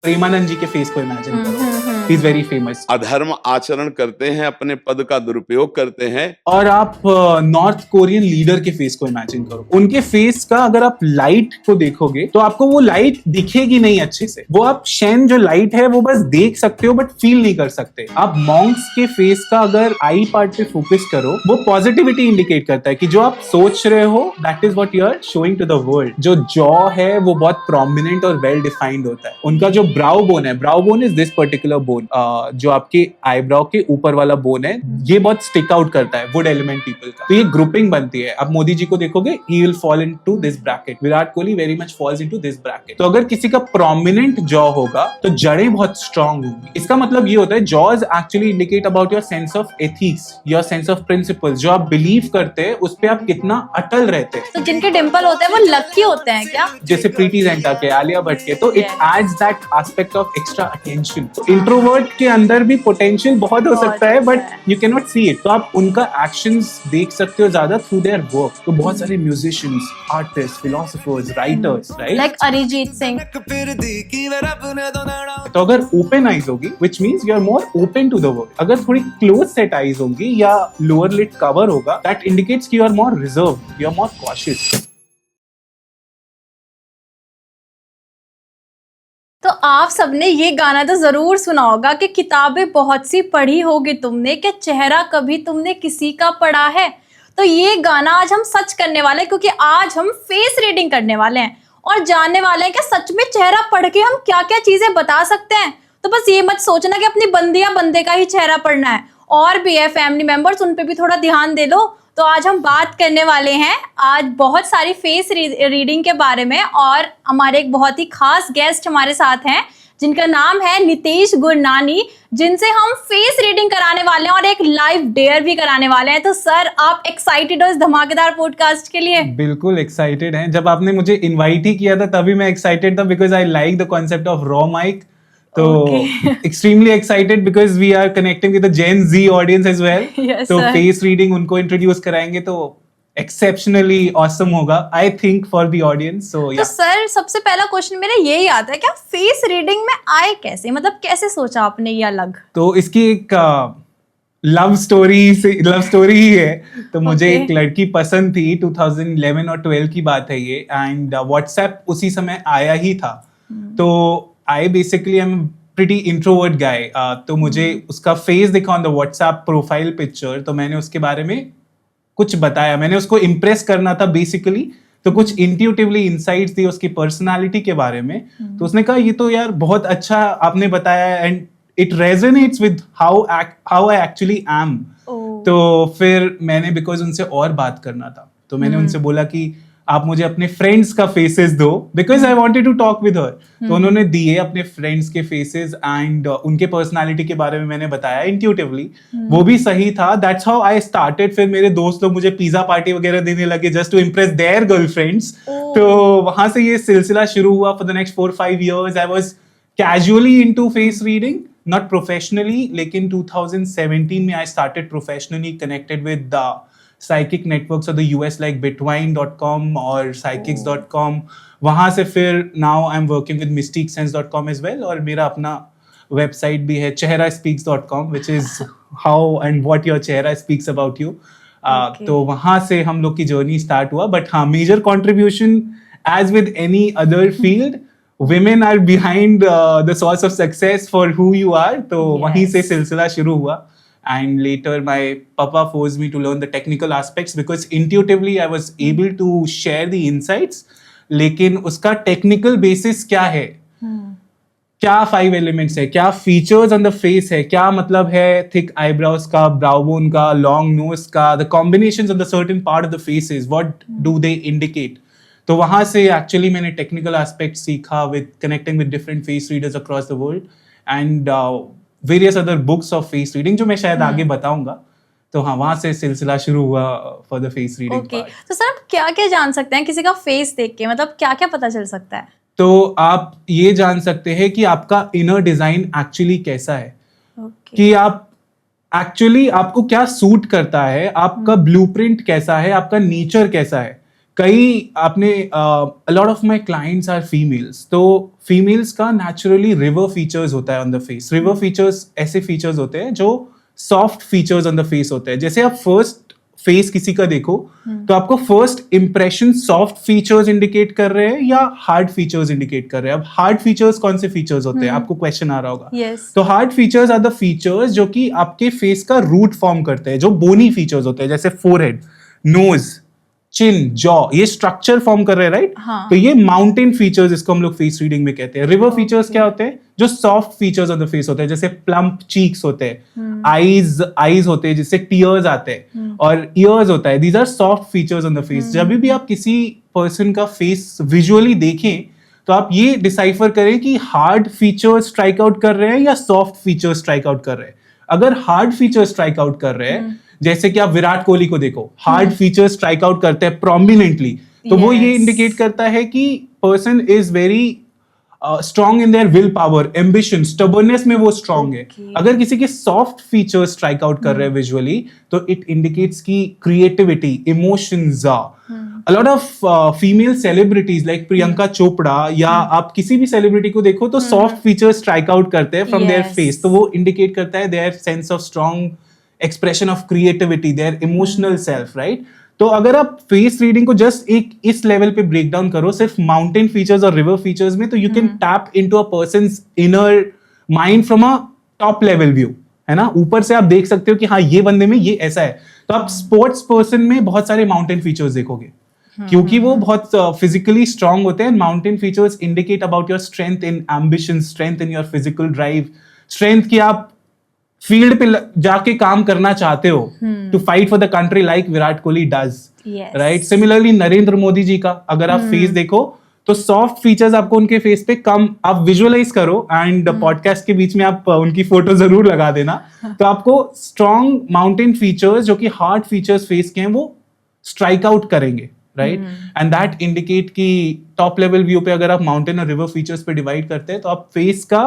प्रेमानंद जी के फेस को इमेजिन करो, ही इज वेरी फेमस। अधर्म आचरण करते हैं, अपने पद का दुरुपयोग करते हैं। और आप नॉर्थ कोरियन लीडर के फेस को इमेजिन करो, उनके फेस का अगर आप लाइट को देखोगे तो आपको वो लाइट दिखेगी नहीं अच्छे से, वो आप शेन जो लाइट है वो बस देख सकते हो बट फील नहीं कर सकते। आप मॉन्क्स के फेस का अगर आई पार्ट पे फोकस करो, वो पॉजिटिविटी इंडिकेट करता है कि जो आप सोच रहे हो that is what you are showing to the world. जो जॉ है वो बहुत प्रोमिनेंट और वेल डिफाइंड होता है। उनका जो ब्राउ बोन है, brow bone is this particular bone, जो आपके आईब्राउ के ऊपर वाला बोन है, ये बहुत स्टिक आउट करता है वुड एलिमेंट पीपल का। तो ये ग्रुपिंग बनती है। अब मोदी जी को देखोगे, he will fall into this bracket. Virat Kohli very much falls into this bracket. तो अगर किसी का प्रोमिनेंट जॉ होगा तो जड़ें बहुत स्ट्रांग होंगी। इसका मतलब ये होता है jaws actually indicate about your sense of ethics, your sense of principles. जो आप बिलीव करते हैं उस पर आप कितना अटल रहते हैं। तो जिनके डिंपल होते हैं वो लकी होते हैं क्या? जैसे प्रीति जिंटा के, आलिया भट्ट के, तो it adds that aspect of extra attention. Introvert के अंदर भी पोटेंशियल बहुत हो सकता है but you can not see it. तो आप उनका एक्शंस देख सकते हो ज्यादा थ्रू देयर वर्क। तो बहुत सारे musicians, artist, philosophers, writers, right, like Arijit Singh. तो अगर ओपन आईज होगी which means you are more open to the world. अगर थोड़ी क्लोज सेट आईज होंगी या लोअर लिड कवर होगा, दैट इंडिकेट्स कि you are more reserved, you are more cautious. तो आप सबने ये गाना तो जरूर सुना होगा कि किताबें बहुत सी पढ़ी होगी तुमने, कि चेहरा कभी तुमने किसी का पढ़ा है। तो ये गाना आज हम सच करने वाले हैं, क्योंकि आज हम फेस रीडिंग करने वाले हैं और जानने वाले हैं कि सच में चेहरा पढ़ के हम क्या क्या चीजें बता सकते हैं। तो बस ये मत सोचना कि अपनी बंदी या बंदे का ही चेहरा पढ़ना है, और भी है फैमिली मेंबर्स, उन पे भी थोड़ा ध्यान दे लो। तो आज हम बात करने वाले हैं आज बहुत सारी फेस रीडिंग के बारे में, और हमारे एक बहुत ही खास गेस्ट हमारे साथ हैं जिनका नाम है नितेश गुरनानी, जिनसे हम फेस रीडिंग कराने वाले हैं और एक लाइव डेयर भी कराने वाले हैं। तो सर, आप एक्साइटेड हो इस धमाकेदार पॉडकास्ट के लिए? बिल्कुल एक्साइटेड हैं। जब आपने मुझे इनवाइट ही किया था तभी मैं एक्साइटेड था, because I like the concept of raw mic. तो extremely excited because we are connecting with the Gen Z audience as well. Yes, तो sir. face reading उनको इंट्रोड्यूस कराएंगे तो exceptionally awesome होगा, I think, for the audience. So तो yeah. Sir, सबसे पहला question मेरा यही आता है, क्या फेस रीडिंग में आए कैसे, मतलब कैसे सोचा आपने ये अलग? तो इसकी एक लव स्टोरी ही है। तो मुझे एक लड़की पसंद थी, 2011 और 12 की बात है ये, एंड व्हाट्सएप उसी समय आया ही था। तो I basically I am pretty introvert guy. तो मुझे उसका फेस दिखा on the WhatsApp profile picture, तो मैंने उसके बारे में कुछ बताया। मैंने उसको इम्प्रेस करना था बेसिकली, तो कुछ इंट्यूटिवली इंसाइट्स दिए उसकी पर्सनालिटी के बारे में। तो उसने कहा ये तो यार बहुत अच्छा आपने बताया, and it resonates with how I actually am. तो फिर मैंने, बिकॉज उनसे और बात करना था, तो मैंने उनसे बोला कि आप मुझे अपने फ्रेंड्स का फेसेस दो, because I wanted to talk with her. तो उन्होंने दिए अपने फ्रेंड्स के फेसेस, एंड उनके पर्सनालिटी के बारे में मैंने बताया इंट्यूटिवली। वो भी सही था, दैट्स हाउ आई स्टार्टेड। फिर मेरे दोस्त लोग मुझे पिज्जा पार्टी वगैरह देने लगे just to impress their girlfriends. तो वहां से ये सिलसिला शुरू हुआ। For the next 4-5 years I was casually into face reading, not professionally, लेकिन 2017 में I started professionally connected with the psychic networks of the US like bitwine.com or psychics.com. वहाँ से फिर now I'm working with mystiquesense.com as well, और मेरा अपना website भी है chehraspeaks.com, which is how and what your chehra speaks about you. तो वहाँ से हम लोग की जर्नी स्टार्ट हुआ। बट हाँ, major contribution as with any other field, women are behind the source of success for who you are. तो वहीं से सिलसिला शुरू हुआ। And later my papa forced me to learn the technical aspects, because intuitively I was able to share the insights, लेकिन उसका technical basis क्या है, क्या 5 elements है, क्या features on the face है, क्या मतलब है thick eyebrows का, brow bone का, long nose का, the combinations of the certain part of the faces, what do they indicate. तो वहाँ से actually मैंने technical aspects सीखा with connecting with different face readers across the world, and various other books of face reading जो मैं शायद आगे बताऊंगा। तो हाँ, वहां से सिलसिला शुरू हुआ for the face reading. Okay, तो सर आप क्या क्या जान सकते हैं किसी का फेस देख के, मतलब क्या क्या पता चल सकता है? तो आप ये जान सकते हैं कि आपका इनर डिजाइन एक्चुअली कैसा है, कि आप एक्चुअली आपको क्या सूट करता है, आपका ब्लूप्रिंट कैसा है, आपका नेचर कैसा है। कई आपने a lot of my clients are females, तो फीमेल्स का नेचुरली रिवर फीचर्स होता है on the face. River features ऐसे फीचर्स होते हैं जो soft features on the face होते हैं. जैसे आप फर्स्ट फेस किसी का देखो तो आपको first impression soft features indicate कर रहे हैं या हार्ड फीचर्स इंडिकेट कर रहे हैं. अब हार्ड फीचर्स कौन से फीचर्स होते हैं, आपको क्वेश्चन आ रहा होगा. Yes. तो hard features are the features जो कि आपके फेस का रूट फॉर्म करते हैं, जो बोनी फीचर्स होते हैं, जैसे फोरहेड, नोज, चिन, जॉ, ये स्ट्रक्चर फॉर्म कर रहे हैं, राइट. हाँ. तो ये माउंटेन फीचर्स इसको हम लोग फेस रीडिंग में कहते हैं. रिवर फीचर्स क्या होते हैं, जो soft features on the face होते हैं, जैसे प्लम्प चीक्स होते हैं, आईज होते हैं जिससे टीयर्स आते हैं, और ईयर्स होता है. These are soft features on the face. जब भी आप किसी पर्सन का फेस विजुअली देखें तो आप ये डिसाइफर करें कि हार्ड फीचर्स स्ट्राइक आउट कर रहे हैं या सॉफ्ट फीचर्स स्ट्राइक आउट कर रहे हैं. अगर हार्ड फीचर्स स्ट्राइक आउट कर रहे हैं, जैसे कि आप विराट कोहली को देखो, हार्ड फीचर्स स्ट्राइक आउट करते हैं प्रोमिनेंटली, तो वो ये इंडिकेट करता है कि person is very strong in their will power, ambition, stubbornness में वो स्ट्रॉन्ग है. अगर किसी के सॉफ्ट फीचर्स स्ट्राइक आउट कर रहे हैं विजुअली, तो इट इंडिकेट्स की creativity, emotions. A lot of female celebrities like Priyanka Chopra या आप किसी भी सेलिब्रिटी को देखो तो सॉफ्ट फीचर्स स्ट्राइक आउट करते हैं फ्रॉम देयर फेस. तो वो इंडिकेट करता है their sense of strong expression of creativity, their emotional self, right. तो अगर आप फेस रीडिंग को जस्ट एक इस लेवल पे ब्रेक डाउन करो सिर्फ माउंटेन फीचर्स और रिवर फीचर्स में, तो you can tap into a persons inner mind from a top level view, है ना. ऊपर से आप देख सकते हो कि हाँ ये बंदे में ये ऐसा है. तो आप स्पोर्ट्स पर्सन में बहुत सारे माउंटेन फीचर्स देखोगे क्योंकि वो बहुत फिजिकली स्ट्रांग होते हैं. Mountain features indicate about your strength in ambition, strength in your physical drive, strength की आप फील्ड पे जाके काम करना चाहते हो to fight for the country like Virat Kohli does, right. Similarly Narendra Modi ji का अगर आप फेस देखो तो सॉफ्ट फीचर्स आपको उनके फेस पे कम, आप विजुअलाइज करो एंड पॉडकास्ट के बीच में आप उनकी फोटो जरूर लगा देना. तो आपको स्ट्रॉन्ग माउंटेन फीचर्स जो कि हार्ड फीचर्स फेस के हैं वो स्ट्राइक आउट करेंगे, राइट. एंड दैट इंडिकेट कि टॉप लेवल व्यू पे अगर आप माउंटेन और रिवर फीचर्स पे डिवाइड करते हैं तो आप फेस का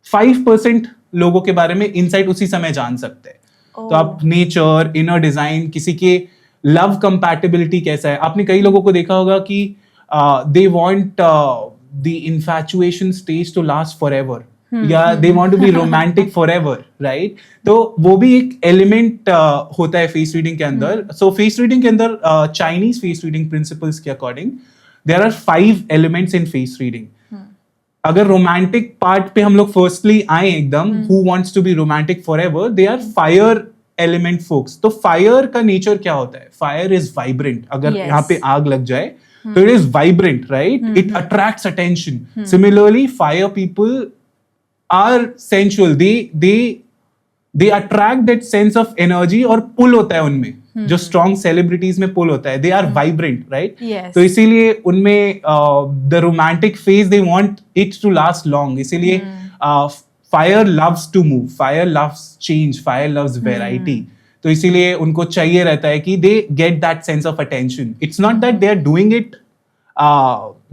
5% लोगों के बारे में इनसाइट उसी समय जान सकते हैं. तो आप नेचर, इनर डिजाइन, किसी के लव कंपैटिबिलिटी कैसा है. आपने कई लोगों को देखा होगा कि they want the infatuation stage to last forever, या they want to be romantic forever, right. तो वो भी एक एलिमेंट होता है फेस रीडिंग के अंदर. सो फेस रीडिंग के अंदर चाइनीज फेस रीडिंग प्रिंसिपल्स के according there are 5 elements in face reading. अगर रोमांटिक पार्ट पे हम लोग फर्स्टली आए एकदम, who wants to be romantic forever, they are fire element folks. तो फायर का नेचर क्या होता है, फायर इज वाइब्रेंट. अगर यहाँ पे आग लग जाए तो it is vibrant, right. It attracts attention. Similarly fire people are sensual, they attract that sense of energy और पुल होता है उनमें, जो स्ट्रॉन्ग सेलिब्रिटीज में पुल होता है. They are vibrant, right. तो इसीलिए उनमें the romantic phase they want it to last long. इसीलिए fire loves to move, fire loves change, fire loves variety. तो इसीलिए उनको चाहिए रहता है कि they get that sense of attention. It's not that they are doing it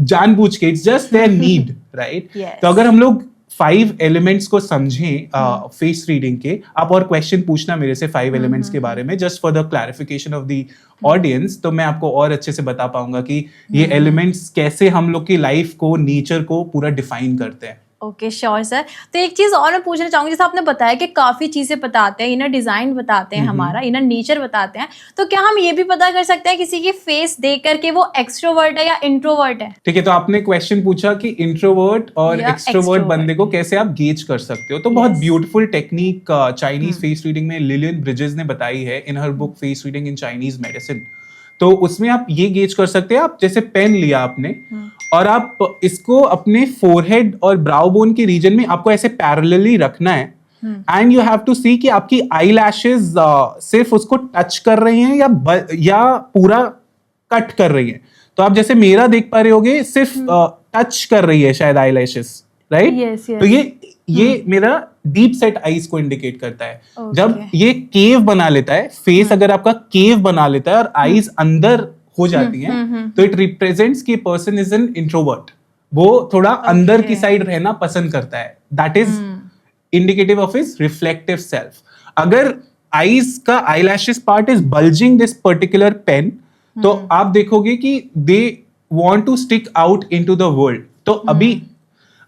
जानबूझ के, it's just their need, right. तो अगर हम लोग 5 एलिमेंट्स को समझें फेस रीडिंग के, आप और क्वेश्चन पूछना मेरे से 5 एलिमेंट्स के बारे में, just for the clarification of the audience, तो मैं आपको और अच्छे से बता पाऊंगा कि ये एलिमेंट्स कैसे हम लोग की लाइफ को, नेचर को पूरा डिफाइन करते हैं. Okay, sure sir. तो एक चीज और मैं पूछना चाहूंगी, जैसे आपने बताया कि काफी चीजें बताते हैं, इनर डिजाइन बताते हैं, हमारा इनर नेचर बताते हैं, तो क्या हम ये भी पता कर सकते हैं किसी की फेस देख करके वो एक्सट्रोवर्ट है या इंट्रोवर्ट है? ठीक है, तो आपने क्वेश्चन पूछा कि इंट्रोवर्ट और एक्सट्रोवर्ट बंदे को कैसे आप गेज कर सकते हो. तो बहुत beautiful technique Chinese face reading में लिलियन ब्रिजेस ने बताई है in her book face reading in Chinese medicine. तो उसमें आप ये गेज कर सकते हैं, आप जैसे पेन लिया आपने और आप इसको अपने फोरहेड और ब्राउ बोन के रीजन में आपको ऐसे पैरेलली रखना है, एंड यू हैव टू सी कि आपकी आई लैशेज सिर्फ उसको टच कर रही हैं या पूरा कट कर रही हैं. तो आप जैसे मेरा देख पा रहे होगे, सिर्फ टच कर रही है शायद आई लैशेज, राइट. तो ये मेरा डीप सेट आईज को इंडिकेट करता है. जब ये केव बना लेता है, फेस अगर आपका केव बना लेता है और आईज अंदर हो जाती हैं, तो इट रिप्रेजेंट्स कि पर्सन इज एन इंट्रोवर्ट. वो थोड़ा अंदर की साइड रहना पसंद करता है. That is indicative of his reflective self. अगर आईज का eye lashes part is bulging this particular pen, तो आप देखोगे कि they want to stick out into the world. तो अभी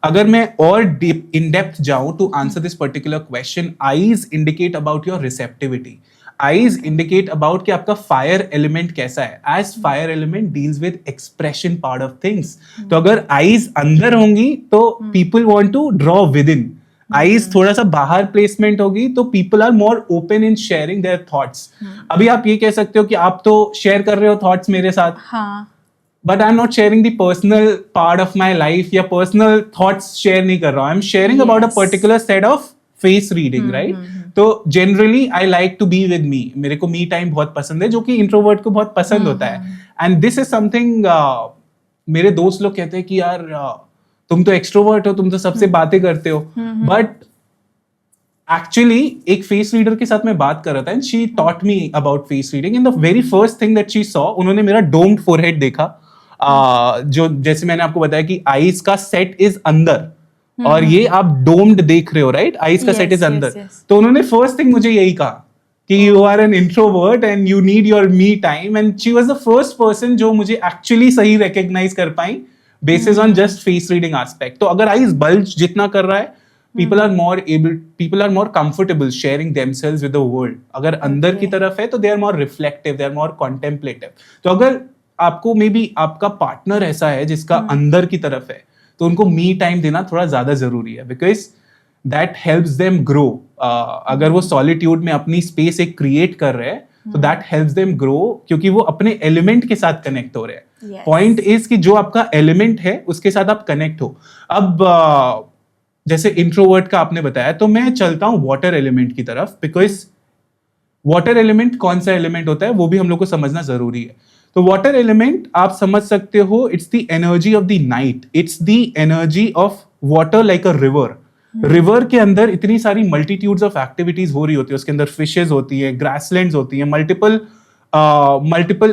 अगर मैं और डीप इन डेप्थ जाऊं to answer this particular question, eyes indicate about your receptivity. Eyes indicate about कि आपका फायर एलिमेंट कैसा है, as fire element deals with expression part of things. तो अगर आईज अंदर होंगी तो people want to draw within. Eyes थोड़ा सा बाहर प्लेसमेंट होगी तो people are more open in sharing their thoughts. अभी आप ये कह सकते हो कि आप तो शेयर कर रहे हो थॉट्स मेरे साथ, हाँ, but I am not sharing the personal part of my life या पर्सनल थॉट्स शेयर नहीं कर रहा हूँ। I am sharing about a particular set of face reading, right? तो generally I like to be with me. मेरे को me time बहुत पसंद है, जो कि इंट्रोवर्ट को बहुत पसंद होता है। एंड दिस इज समथिंग मेरे दोस्त लोग कहते हैं कि यार तुम तो एक्सट्रोवर्ट हो, तुम तो सबसे बातें करते हो, बट एक्चुअली एक फेस रीडर के साथ मैं बात कर रहा था and she taught me about face reading. In the very first thing that she saw, उन्होंने मेरा डोम्ड फोरहेड देखा, जो जैसे मैंने आपको बताया कि आईज का सेट इज अंदर और ये आप डोम्ड देख रहे हो, राइट? आईज का सेट इज अंदर। तो उन्होंने फर्स्ट थिंग मुझे यही कहा कि you are an introvert and you need your me time. And she was the first person जो मुझे एक्चुअली सही रिकॉग्नाइज कर पाई basis on just face reading aspect. तो अगर आईज बल्ज जितना कर रहा है, people are more comfortable sharing themselves with the world. अगर अंदर की तरफ है तो they are more reflective, they are more contemplative. तो अगर आपको मे बी आपका पार्टनर ऐसा है जिसका अंदर की तरफ है, तो उनको मी टाइम देना थोड़ा ज्यादा जरूरी है, because that helps them grow. अगर वो सॉलिट्यूड में अपनी स्पेस एक क्रिएट कर रहे हैं तो दैट हेल्प्स देम ग्रो, क्योंकि वो अपने एलिमेंट के साथ कनेक्ट हो रहे हैं। पॉइंट इज कि जो आपका एलिमेंट है उसके साथ आप कनेक्ट हो। अब जैसे इंट्रोवर्ट का आपने बताया, तो मैं चलता हूं वाटर एलिमेंट की तरफ, बिकॉज वाटर एलिमेंट कौन सा एलिमेंट होता है वो भी हम लोग को समझना जरूरी है। तो वाटर एलिमेंट आप समझ सकते हो, it's the energy of the night, it's the energy of water like a river. River के अंदर इतनी सारी मल्टीट्यूड्स ऑफ एक्टिविटीज हो रही होती है, उसके अंदर फिशेज होती है, ग्रासलैंड्स होती है, मल्टीपल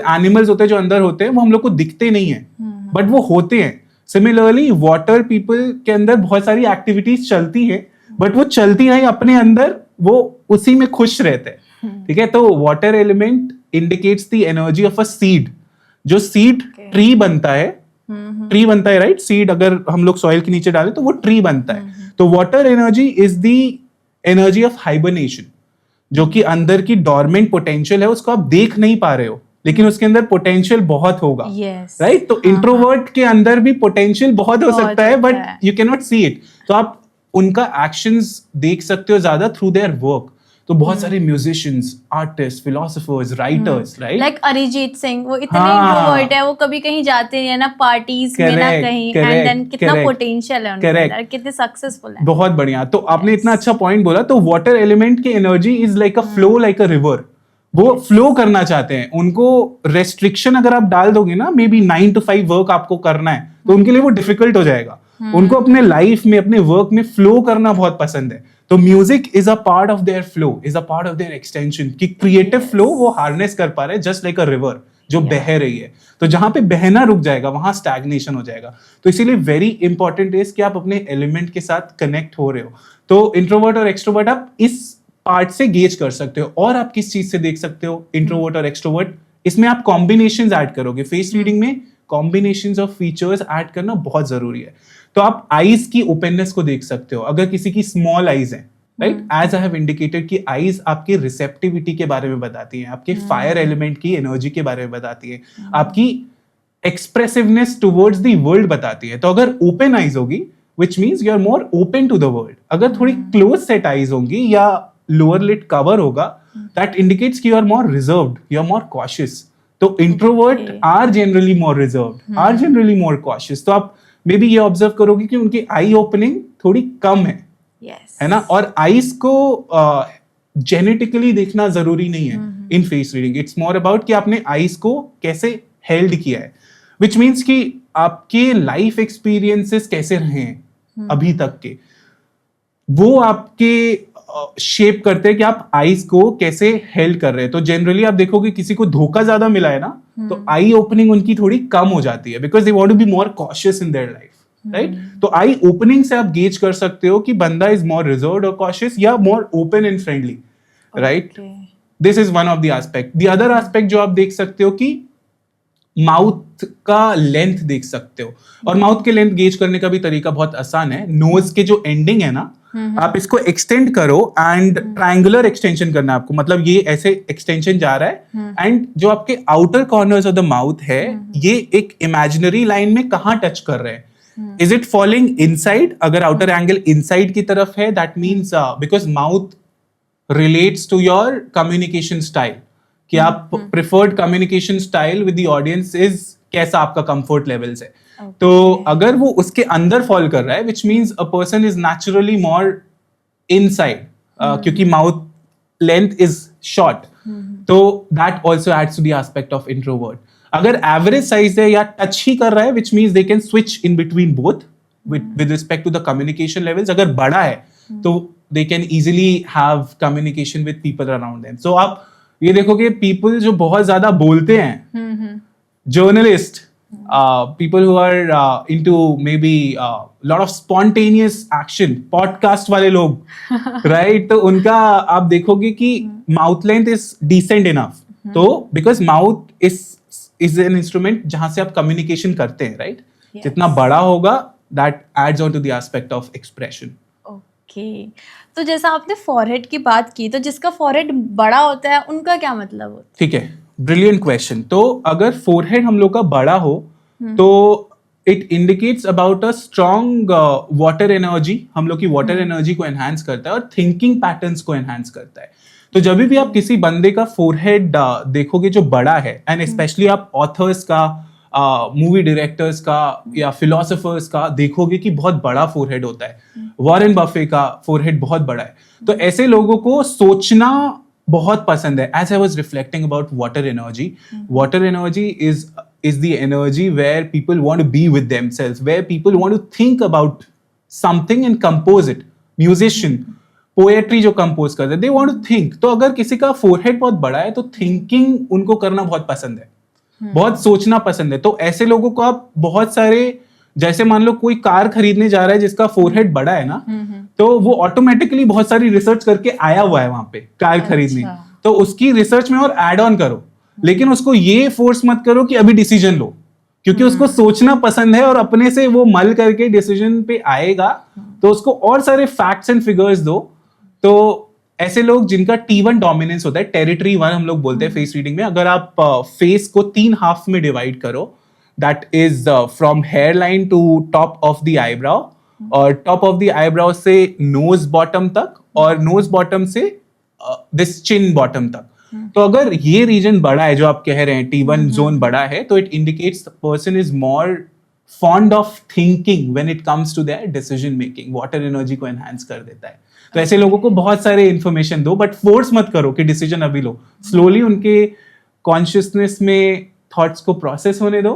एनिमल्स होते हैं जो अंदर होते हैं, वो हम लोग को दिखते नहीं है बट वो होते हैं। सिमिलरली वाटर पीपल के अंदर बहुत सारी एक्टिविटीज चलती है, बट वो चलती नहीं अपने अंदर, वो उसी में खुश रहते हैं। ठीक है, तो water element indicates the energy of a seed. जो सीड ट्री बनता है, राइट? सीड अगर हम लोग सॉइल के नीचे डालें तो वो ट्री बनता है। तो water energy is the energy of hibernation, जो कि अंदर की डॉर्मेंट पोटेंशियल है, उसको आप देख नहीं पा रहे हो, लेकिन उसके अंदर पोटेंशियल बहुत होगा, राइट? तो इंट्रोवर्ट के अंदर भी पोटेंशियल बहुत हो सकता है, but you can not see it. तो आप उनका एक्शंस देख सकते हो ज्यादा थ्रू देयर वर्क। तो बहुत सारे musicians, artist, philosophers, writers, right? Like Arijit Singh, वो इतने इंट्रोवर्ट है, वो कभी कहीं जाते नहीं है ना पार्टीज में ना कहीं, एंड देन कितना पोटेंशियल है उनके अंदर, कितने सक्सेसफुल है। बहुत बढ़िया। तो आपने इतना अच्छा पॉइंट बोला। तो वाटर एलिमेंट की energy is like a flow, like a river. वो फ्लो करना चाहते हैं। उनको रेस्ट्रिक्शन अगर आप डाल दोगे ना, मे बी 9 to 5 वर्क आपको करना है, तो उनके लिए वो डिफिकल्ट हो जाएगा। उनको अपने लाइफ में, अपने वर्क में फ्लो करना बहुत पसंद है। तो music is a part of their flow, is a part of their extension, कि क्रिएटिव फ्लो वो हार्नेस कर पा रहे हैं, जस्ट लाइक अ रिवर जो बह रही है। तो जहां पे बहना रुक जाएगा वहां स्टैग्नेशन हो जाएगा। तो इसीलिए वेरी इंपॉर्टेंट इज कि आप अपने एलिमेंट के साथ कनेक्ट हो रहे हो। तो इंट्रोवर्ट और एक्सट्रोवर्ट आप इस पार्ट से गेज कर सकते हो। और आप किस चीज से देख सकते हो इंट्रोवर्ट और एक्सट्रोवर्ट? इसमें आप कॉम्बिनेशंस ऐड करोगे। फेस रीडिंग में कॉम्बिनेशंस ऑफ फीचर्स ऐड करना बहुत जरूरी है। तो आप आईज की ओपननेस को देख सकते हो। अगर किसी की स्मॉल आईज है, right, as I have indicated कि आईज आपकी रिसेप्टिविटी के बारे में बताती हैं, आपके फायर एलिमेंट की एनर्जी के बारे में बताती है, आपकी एक्सप्रेसिवनेस टुवर्ड्स द वर्ल्ड बताती है। तो अगर ओपन आईज होगी, which means you are more open to the world. अगर थोड़ी क्लोज सेट आईज होंगी या लोअर लिड कवर होगा, दैट इंडिकेट्स कि you are more reserved, you are more cautious. तो introvert are generally more reserved, are generally more cautious. तो आप may be ये ऑब्जर्व करोगे कि उनकी आई ओपनिंग थोड़ी कम है, है ना? और आईज को जेनेटिकली देखना जरूरी नहीं है in face reading. It's more about कि आपने आईज को कैसे हेल्ड किया है, विच मीन्स कि आपके लाइफ एक्सपीरियंसेस कैसे रहे हैं अभी तक के, वो आपके शेप करते हैं कि आप आईज को कैसे हेल्ड कर रहे हैं। तो जनरली आप देखोगे किसी को धोखा ज्यादा मिला है ना, तो आई ओपनिंग उनकी थोड़ी कम हो जाती है, because they want to be more cautious in their life, right? तो आई ओपनिंग से आप गेज कर सकते हो कि बंदा इज मोर रिजर्व्ड और कॉशियस या more open and friendly, right? This is one of the aspect. The other aspect जो आप देख सकते हो कि माउथ का लेंथ देख सकते हो, और माउथ के लेंथ गेज करने का भी तरीका बहुत आसान है. नोज के जो एंडिंग है ना, आप इसको एक्सटेंड करो एंड ट्रायंगुलर एक्सटेंशन करना है आपको. मतलब ये ऐसे एक्सटेंशन जा रहा है एंड जो आपके outer corners of the mouth है ये एक इमेजिनरी लाइन में कहाँ टच कर रहे हैं. Is it falling inside? अगर आउटर एंगल इनसाइड की तरफ है that means because mouth relates to your communication style, कि आप preferred communication style with the audience is कैसा आपका कंफर्ट लेवल्स है. तो अगर वो उसके अंदर फॉल कर रहा है which means a person is naturally more inside, क्योंकि माउथ लेंथ इज शॉर्ट, तो that also adds to the aspect of introvert. अगर एवरेज साइज है या टच ही कर रहा है which means they can switch in between both with respect to the communication levels. अगर बड़ा है तो they can easily have communication with people around them. So आप ये देखोगे पीपल जो बहुत ज्यादा बोलते हैं, journalist, people who are into maybe lot of spontaneous action, podcast वाले लोग, right? तो उनका आप देखोगे कि mouth length is decent enough. तो because mouth is an instrument जहां से आप communication करते हैं, right? Yes. जितना बड़ा होगा that adds on to the aspect of expression. Okay. तो जैसा आपने फॉरहेड की बात की, तो जिसका फॉरहेड बड़ा होता है उनका क्या मतलब होता है? ठीक है, ब्रिलियंट क्वेश्चन. तो अगर फोरहेड हम लोग का बड़ा हो तो it indicates about a strong water energy. हम लोग की वाटर एनर्जी को एनहांस करता है और थिंकिंग पैटर्न्स को एनहांस करता है. तो जब भी आप किसी बंदे का फोरहेड देखोगे जो बड़ा है, एंड स्पेशली आप ऑथर्स का, मूवी डायरेक्टर्स का या फिलोसोफर्स का देखोगे कि बहुत बड़ा फोरहेड होता है. वॉरेन बफे का फोरहेड बहुत बड़ा है. तो ऐसे लोगों को सोचना बहुत पसंद है. As I was reflecting about water energy, water energy is the energy where people want to be with themselves, where people want to think about something and compose it. Musician, poetry जो compose करते हैं, they want to think. तो अगर किसी का forehead बहुत बड़ा है तो thinking उनको करना बहुत पसंद है, बहुत सोचना पसंद है. तो ऐसे लोगों को आप बहुत सारे, जैसे मान लो कोई कार खरीदने जा रहा है जिसका फोरहेड बड़ा है ना, तो वो ऑटोमेटिकली बहुत सारी रिसर्च करके आया हुआ है वहां पे कार खरीदने. तो उसकी रिसर्च में और एड ऑन करो, लेकिन उसको ये फोर्स मत करो कि अभी डिसीजन लो, क्योंकि उसको सोचना पसंद है और अपने से वो मल करके डिसीजन पे आएगा. तो उसको और सारे फैक्ट्स एंड फिगर्स दो. तो ऐसे लोग जिनका T1 डोमिनेंस होता है, टेरिटरी 1 हम लोग बोलते हैं फेस रीडिंग में. अगर आप फेस को 3 हाफ में डिवाइड करो, that is from hair line to top of the eyebrow, और टॉप ऑफ द आईब्राउ से नोज बॉटम तक, और नोज बॉटम से दिस चिन बॉटम तक. तो अगर ये रीजन बड़ा है जो आप कह रहे हैं, T1 जोन बड़ा है, तो it indicates the person is more fond of thinking when it comes to their decision making. Water energy को एनहांस कर देता है. तो ऐसे लोगों को बहुत सारे इंफॉर्मेशन दो, बट फोर्स मत करो कि डिसीजन अभी लो. स्लोली उनके कॉन्शियसनेस में थॉट्स को प्रोसेस होने दो,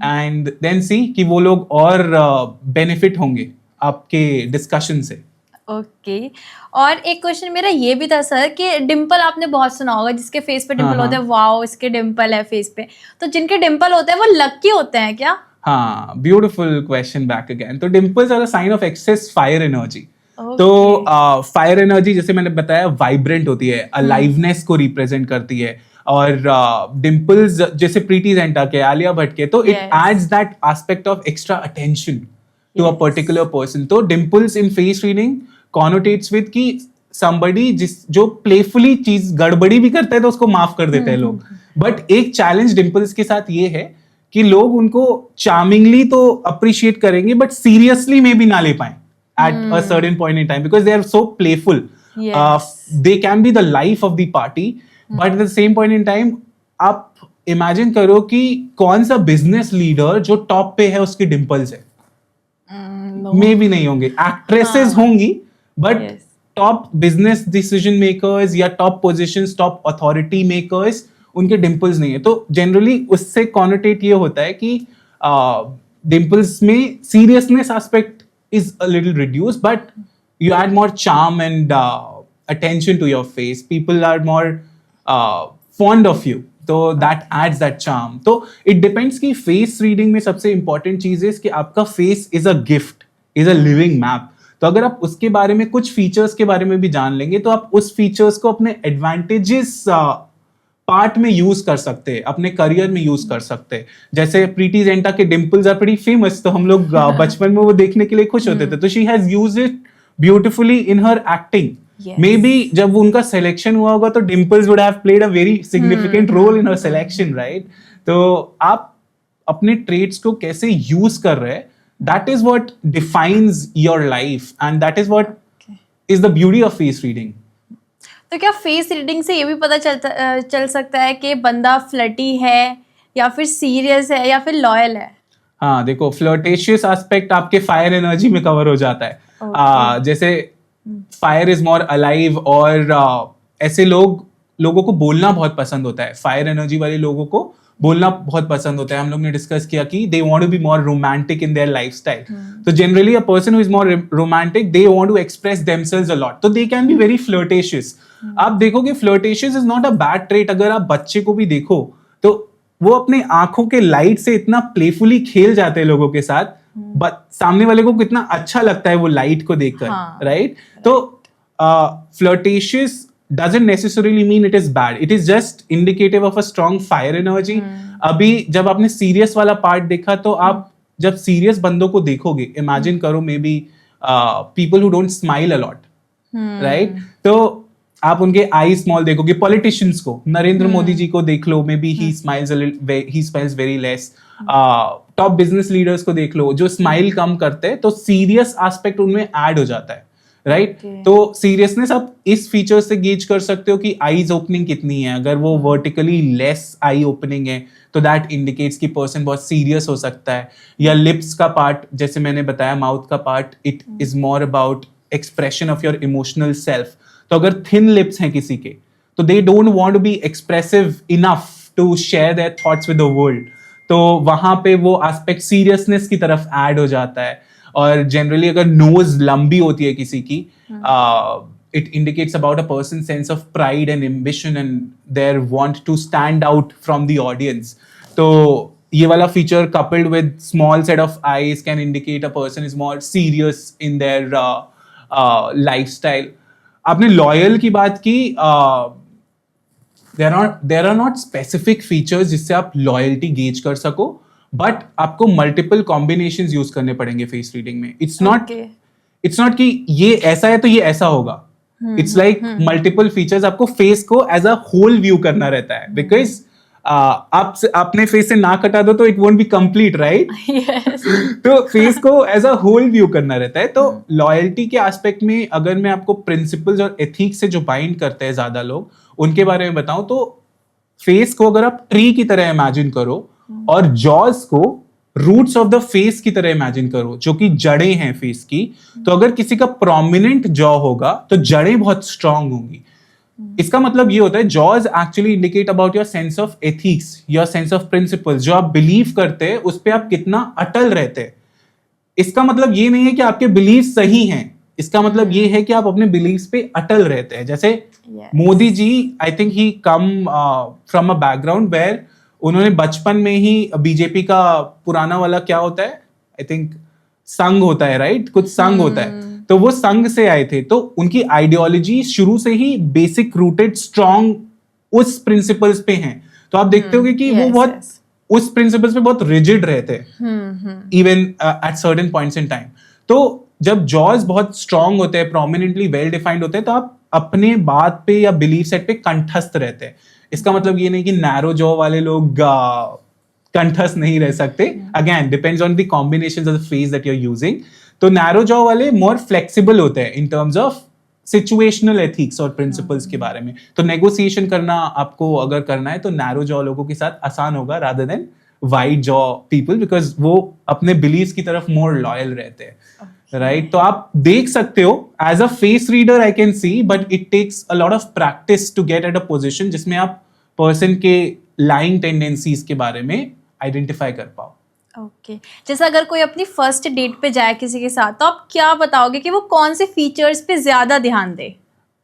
एंड देन सी कि वो लोग और बेनिफिट होंगे आपके डिस्कशन से. ओके. और एक क्वेश्चन मेरा ये भी था सर कि डिम्पल आपने बहुत सुना होगा, जिसके फेस पे डिम्पल होते हैं, वाओ इसके डिम्पल है फेस पे. तो जिनके डिम्पल होते हैं वो लकी होते हैं क्या? हाँ, ब्यूटीफुल क्वेश्चन बैक अगेन. तो dimples are a sign of excess fire energy. Okay. तो फायर एनर्जी जैसे मैंने बताया वाइब्रेंट होती है, अलाइवनेस को रिप्रेजेंट करती है. और डिम्पल्स जैसे प्रीति ज़िंटा के, आलिया भट्ट के, तो it adds that aspect of extra attention to a particular person. तो dimples in face reading connotates with कि somebody जो प्लेफुली चीज गड़बड़ी भी करता है तो उसको माफ कर देते हैं लोग. बट एक चैलेंज डिम्पल्स के साथ ये है कि लोग उनको चार्मिंगली तो अप्रिशिएट करेंगे बट सीरियसली में भी ना ले पाए at a certain point in time because they are so playful. Yes. They can be the life of the party, but at the same point in time आप इमेजिन करो कि कौन सा बिजनेस लीडर जो टॉप पे है उसके dimples है. मे भी नहीं होंगे, एक्ट्रेसेस होंगी, but top business decision makers या top positions, top authority makers, उनके डिम्पल्स नहीं है. तो जनरली उससे कॉनोटेट ये होता है कि डिम्पल्स में seriousness aspect is a little reduced, but you add more charm and attention to your face. People are more fond of you, so that adds that charm. So it depends कि face reading में सबसे important चीज है कि आपका face is a gift, is a living map. तो अगर आप उसके बारे में कुछ फीचर्स के बारे में भी जान लेंगे तो आप उस फीचर्स को अपने एडवांटेजेस पार्ट में यूज कर सकते हैं, अपने करियर में यूज कर सकते हैं। जैसे प्रीति जिंटा के डिम्पल्स आर प्रीटी फेमस, तो हम लोग बचपन में वो देखने के लिए खुश होते थे। तो she has used it beautifully in her acting. Yes. Maybe जब उनका सिलेक्शन हुआ होगा तो dimples would have played a very significant role in her selection, right? तो आप अपने ट्रेड्स को कैसे यूज कर रहे हैं, that is what defines your life and that is what is the beauty of face reading. तो क्या फेस रीडिंग से ये भी पता चल सकता है कि बंदा फ्लर्टी है या फिर सीरियस है या फिर लॉयल है? हाँ, देखो, फ्लर्टेशियस एस्पेक्ट आपके फायर एनर्जी में कवर हो जाता है। जैसे फायर इज मोर अलाइव, और ऐसे लोगों को बोलना बहुत पसंद होता है। फायर एनर्जी वाले लोगों को बोलना बहुत पसंद होता है। हम लोग ने डिस्कस किया कि they want to be more romantic in their lifestyle. तो generally a person who is more romantic, they want to express themselves a lot, तो they can be very flirtatious. आप देखोगे flirtatious is not a bad trait. अगर आप बच्चे को भी देखो तो वो अपने आंखों के लाइट से इतना प्लेफुली खेल जाते हैं लोगों के साथ, सामने वाले को कितना अच्छा लगता है वो लाइट को देखकर, राइट? तो flirtatious doesn't necessarily mean it is bad. It is just indicative of a strong fire energy. अभी जब आपने सीरियस वाला पार्ट देखा, तो आप जब सीरियस बंदों को देखोगे, इमेजिन करो may be people who don't smile a lot, right? तो आप उनके आई स्मॉल देखोगे। पॉलिटिशियंस को, नरेंद्र मोदी जी को देख लो, may be he smiles very less. Top business leaders को देख लो, जो स्माइल कम करते हैं, तो सीरियस एस्पेक्ट उनमें ऐड हो जाता है, राइट? तो सीरियसनेस आप इस फीचर से गेज कर सकते हो कि आईज ओपनिंग कितनी है। अगर वो वर्टिकली लेस आई ओपनिंग है तो दैट इंडिकेट्स कि पर्सन बहुत सीरियस हो सकता है। या लिप्स का पार्ट, जैसे मैंने बताया, माउथ का part, it is more about expression of your emotional self. तो अगर थिन लिप्स हैं किसी के, तो they don't want to be expressive enough to share their thoughts with the world, तो वहां पे वो एस्पेक्ट सीरियसनेस की तरफ ऐड हो जाता है। और जनरली अगर नोज लंबी होती है किसी की, it indicates about a person's sense of pride and ambition and their want to stand out from the audience. तो ये वाला feature coupled with small set of eyes can indicate a person is more serious in their lifestyle. आपने loyal की बात की, there are not specific features जिससे आप loyalty gauge कर सको, बट आपको मल्टीपल कॉम्बिनेशंस यूज करने पड़ेंगे फेस रीडिंग में। इट्स नॉट कि ये ऐसा है तो ये ऐसा होगा। इट्स लाइक मल्टीपल फीचर्स, आपको फेस को एज अ होल व्यू करना रहता है, बिकॉज आप अपने फेस से नाक हटा दो तो it won't be complete, right? तो फेस को एज अ होल व्यू करना रहता है। तो लॉयल्टी के एस्पेक्ट में अगर मैं आपको प्रिंसिपल्स और एथिक्स से जो बाइंड करते हैं ज्यादा लोग, उनके बारे में बताऊं, तो फेस को अगर आप ट्री की तरह इमेजिन करो और जॉज को रूट्स ऑफ द फेस की तरह इमेजिन करो, जो कि जड़ें हैं फेस की। तो अगर किसी का प्रोमिनेंट जॉ होगा तो जड़ें बहुत स्ट्रांग होंगी। इसका मतलब ये होता है jaws actually indicate about your sense of ethics, your sense of principles. जो आप बिलीव करते हैं उस पर आप कितना अटल रहते हैं। इसका मतलब ये नहीं है कि आपके बिलीव सही हैं, इसका मतलब ये है कि आप अपने बिलीव्स पे अटल रहते हैं। जैसे Modi ji, I think he come from a background where उन्होंने बचपन में ही बीजेपी का पुराना वाला क्या होता है, आई थिंक संघ होता है, राइट? कुछ संघ होता है, तो वो संघ से आए थे। तो उनकी आइडियोलॉजी शुरू से ही बेसिक रूटेड स्ट्रॉन्ग उस प्रिंसिपल्स पे हैं। तो आप देखते होगे कि वो बहुत उस प्रिंसिपल्स पे बहुत रिजिड रहते हैं, even at certain points in time. तो जब जॉज बहुत स्ट्रांग होते हैं, प्रोमिनेंटली वेल डिफाइंड होते हैं, तो आप अपने बात पे या बिलीफ सेट पे कंठस्थ रहते हैं। इसका मतलब ये नहीं कि नैरो जॉ वाले लोग कंठस्थ नहीं रह सकते। Again depends on the combinations of the face that you are using. तो नैरो जॉ वाले मोर फ्लेक्सिबल होते हैं in terms of situational ethics और प्रिंसिपल्स के बारे में। तो नेगोशिएशन करना आपको अगर करना है तो नैरो जॉ लोगों के साथ आसान होगा rather than wide jaw people, because वो अपने बिलीव्स की तरफ मोर लॉयल रहते हैं, राइट? तो आप देख सकते हो as a face reader I can see, but it takes a lot of practice to get at a position जिसमें आप पर्सन के लाइंग टेंडेंसीज के बारे में आइडेंटिफाई कर पाओ। ओके जैसे अगर कोई अपनी फर्स्ट डेट पे जाए किसी के साथ, तो आप क्या बताओगे कि वो कौन से फीचर्स पे ज्यादा ध्यान दे?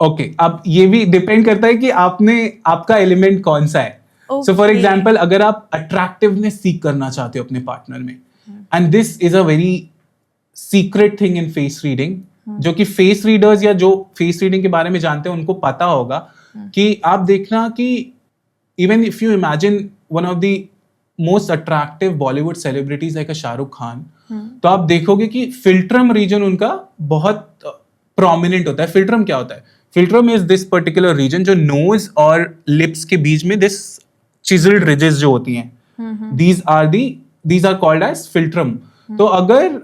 ओके अब ये भी डिपेंड करता है कि आपका एलिमेंट कौन सा है। सो फॉर एग्जाम्पल, अगर आप अट्रैक्टिवनेस सीख करना चाहते हो अपने पार्टनर में, and this is a very secret thing in face reading, जो कि फेस रीडर्स या जो फेस रीडिंग के बारे में जानते हैं उनको पता होगा, कि आप देखना कि even if you imagine one of the most attractive Bollywood celebrities like a Shahrukh Khan, तो आप देखोगे कि फिल्ट्रम रीजन उनका बहुत प्रोमिनेंट होता है. फिल्ट्रम क्या होता है? Philtrum is this particular region जो नोज और लिप्स के बीच में दिस चिजल्ड रिजेस जो होती हैं, these are called as philtrum. तो अगर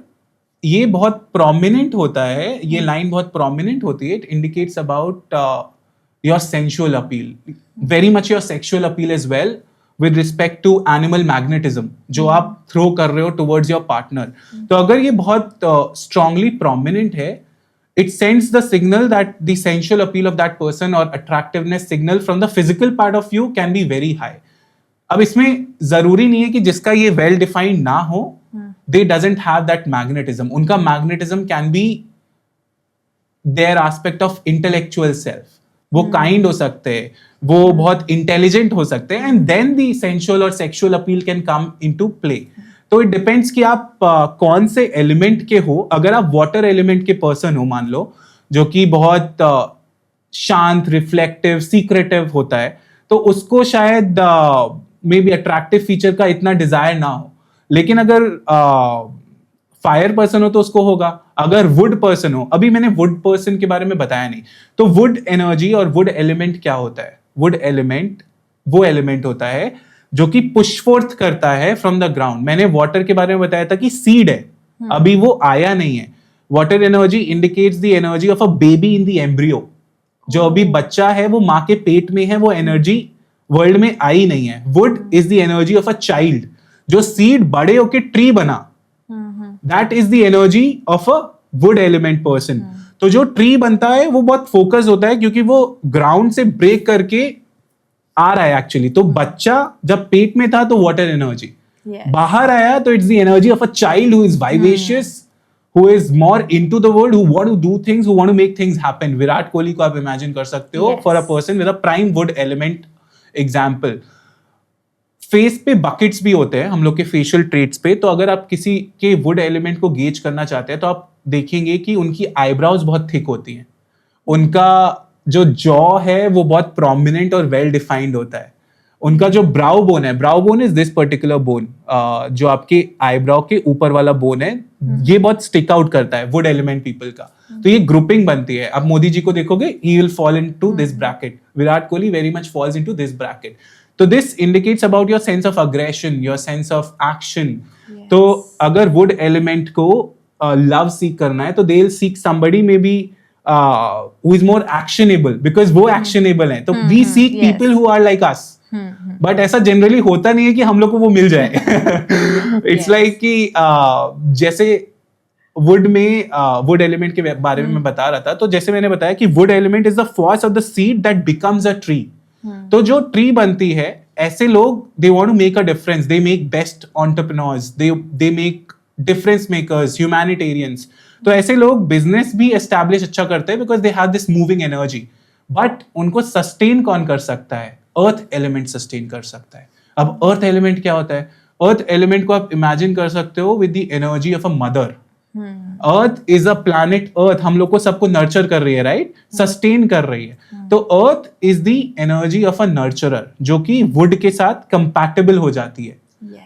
ये बहुत प्रोमिनेंट होता है, ये लाइन बहुत प्रोमिनेंट होती है, it indicates about your sensual appeal, very much your sexual appeal as well with respect to animal magnetism जो आप थ्रो कर रहे हो टुवर्ड्स योर पार्टनर. तो अगर ये बहुत स्ट्रांगली प्रोमिनेंट है, it sends the signal that the sensual appeal of that person or attractiveness signal from the physical part of you can be very high. अब इसमें जरूरी नहीं है कि जिसका ये वेल डिफाइंड ना हो, they doesn't have that magnetism. उनका magnetism can be their aspect of intellectual self. वो काइंड हो सकते हैं, वो बहुत इंटेलिजेंट हो सकते हैं, एंड देन द सेंशुअल और sexual appeal can come into play. तो इट डिपेंड्स कि आप कौन से एलिमेंट के हो. अगर आप वाटर एलिमेंट के पर्सन हो, मान लो, जो कि बहुत शांत, रिफ्लेक्टिव, सीक्रेटिव होता है, तो उसको शायद मे बी अट्रैक्टिव फीचर का इतना डिजायर ना हो. लेकिन अगर फायर पर्सन हो तो उसको होगा. अगर वुड पर्सन हो, अभी मैंने वुड पर्सन के बारे में बताया नहीं, तो वुड एनर्जी और वुड एलिमेंट क्या होता है? वुड एलिमेंट वो एलिमेंट होता है जो कि पुश फोर्थ करता है फ्रॉम द ग्राउंड. मैंने वाटर के बारे में बताया था कि सीड है, अभी वो आया नहीं है. Water energy indicates the energy of a baby in the embryo. जो अभी बच्चा है, वो माँ के पेट में है, वो एनर्जी वर्ल्ड में आई नहीं है. Would is the energy of a child. जो सीड बड़े होके ट्री बना, that is the energy of a would element person. तो जो ट्री बनता है वो बहुत फोकस होता है, क्योंकि वो ग्राउंड से ब्रेक करके आ रहा है एक्चुअली. तो बच्चा जब पेट में था तो वाटर एनर्जी, बाहर आया तो it's the energy of a child who is vivacious, who is more into the world, who want to do things, who want to make things happen. Virat Kohli को आप इमेजिन कर सकते हो for a person with a prime wood element example. Face पे buckets भी होते हैं हम लोग के फेशियल ट्रेट्स पे. तो अगर आप किसी के वुड एलिमेंट को गेज करना चाहते हैं तो आप देखेंगे कि उनकी आईब्राउज बहुत थिक होती हैं, उनका जो जॉ है वो बहुत प्रोमिनेंट और वेल डिफाइंड होता है, उनका जो ब्राउ बोन है, brow bone is this particular bone, जो आपके आईब्राउ के ऊपर वाला बोन है, ये बहुत स्टिक आउट करता है वुड एलिमेंट पीपल का. तो ये ग्रुपिंग बनती है. आप मोदी जी को देखोगे, he will fall into this bracket. Virat Kohli very much falls into this bracket. तो this indicates about your sense of aggression, your sense of action. तो अगर वुड एलिमेंट को लव सीक करना है तो they will seek somebody may be who is more actionable, because वो actionable है. तो we seek people who are like us. But ऐसा जनरली होता नहीं है कि हम लोग को वो मिल जाए. इट्स लाइक कि जैसे वुड में वुड एलिमेंट के बारे में मैं बता रहा था, तो जैसे मैंने बताया कि wood element is the force of the seed that becomes a tree. तो जो ट्री बनती है, ऐसे लोग they want to make a difference, they make best entrepreneurs, they make difference makers, humanitarians. तो ऐसे लोग बिजनेस भी एस्टैब्लिश अच्छा करते हैं because they have this moving energy. But उनको सस्टेन कौन कर सकता है? अर्थ एलिमेंट सस्टेन कर सकता है. अब अर्थ एलिमेंट क्या होता है? अर्थ एलिमेंट को आप इमेजिन कर सकते हो with the energy of a mother. Earth is a planet. Earth हम लोग को सबको नर्चर कर रही है, राइट? सस्टेन कर रही है. तो earth is the energy of अ नर्चरर, जो कि वुड के साथ कंपैटिबल हो जाती है,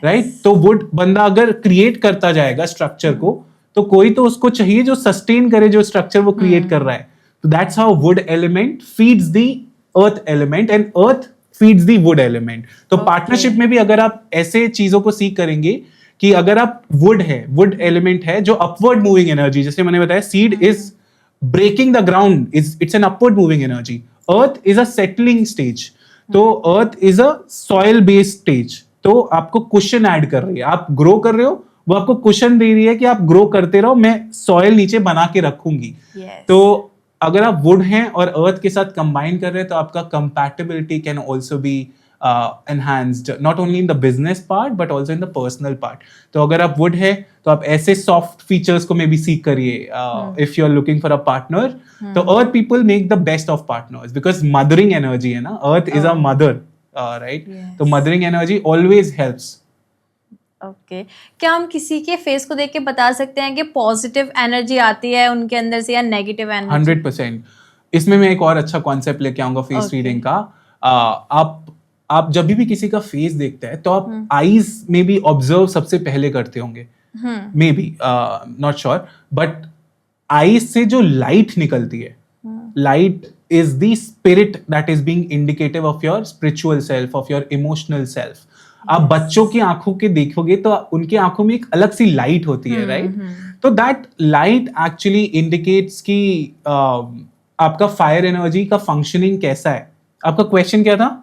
राइट? तो वुड बंदा अगर क्रिएट करता जाएगा स्ट्रक्चर को, तो कोई तो उसको चाहिए जो सस्टेन करे जो स्ट्रक्चर वो क्रिएट कर रहा है. तो that's how would element feeds the earth element and earth feeds the wood element. तो पार्टनरशिप में भी अगर आप ऐसे चीजों को सीख करेंगे कि अगर आप वुड है, वुड एलिमेंट है जो अपवर्ड मूविंग एनर्जी, जैसे मैंने बताया seed is breaking the ground, it's an upward moving energy. Earth is a settling stage. तो earth is a soil based stage. तो आपको क्वेश्चन ऐड कर रही है, आप ग्रो कर रहे हो, वो आपको क्वेश्चन दे रही है कि आप ग्रो करते रहो, मैं सॉइल नीचे बना के रखूंगी. तो अगर आप वुड हैं और अर्थ के साथ कंबाइन कर रहे हैं तो आपका compatibility can also be enhanced, not only in the business part but also in the personal part. तो अगर आप वुड है तो आप ऐसे सॉफ्ट फीचर्स को मे बी सीख करिए if you're looking for a partner. तो अर्थ people make the best of partners because mothering energy है ना, अर्थ is a mother, right? तो mothering energy always helps. Okay. क्या हम किसी के फेस को देख के बता सकते हैं कि पॉजिटिव एनर्जी आती है उनके अंदर से या नेगेटिव एनर्जी? 100%. इसमें मैं एक और अच्छा कॉन्सेप्ट लेके आऊंगा फेस रीडिंग का. आप जब भी किसी का फेस देखते हैं तो आप आईज में भी ऑब्जर्व सबसे पहले करते होंगे, मे be not sure, but eyes से जो लाइट निकलती है, light is the spirit that is being indicative of your spiritual self, of your emotional self. आप बच्चों की आंखों के देखोगे तो उनकी आंखों में एक अलग सी लाइट होती है, राइट? तो दैट लाइट एक्चुअली इंडिकेट्स कि आपका फायर एनर्जी का फंक्शनिंग कैसा है. आपका क्वेश्चन क्या था?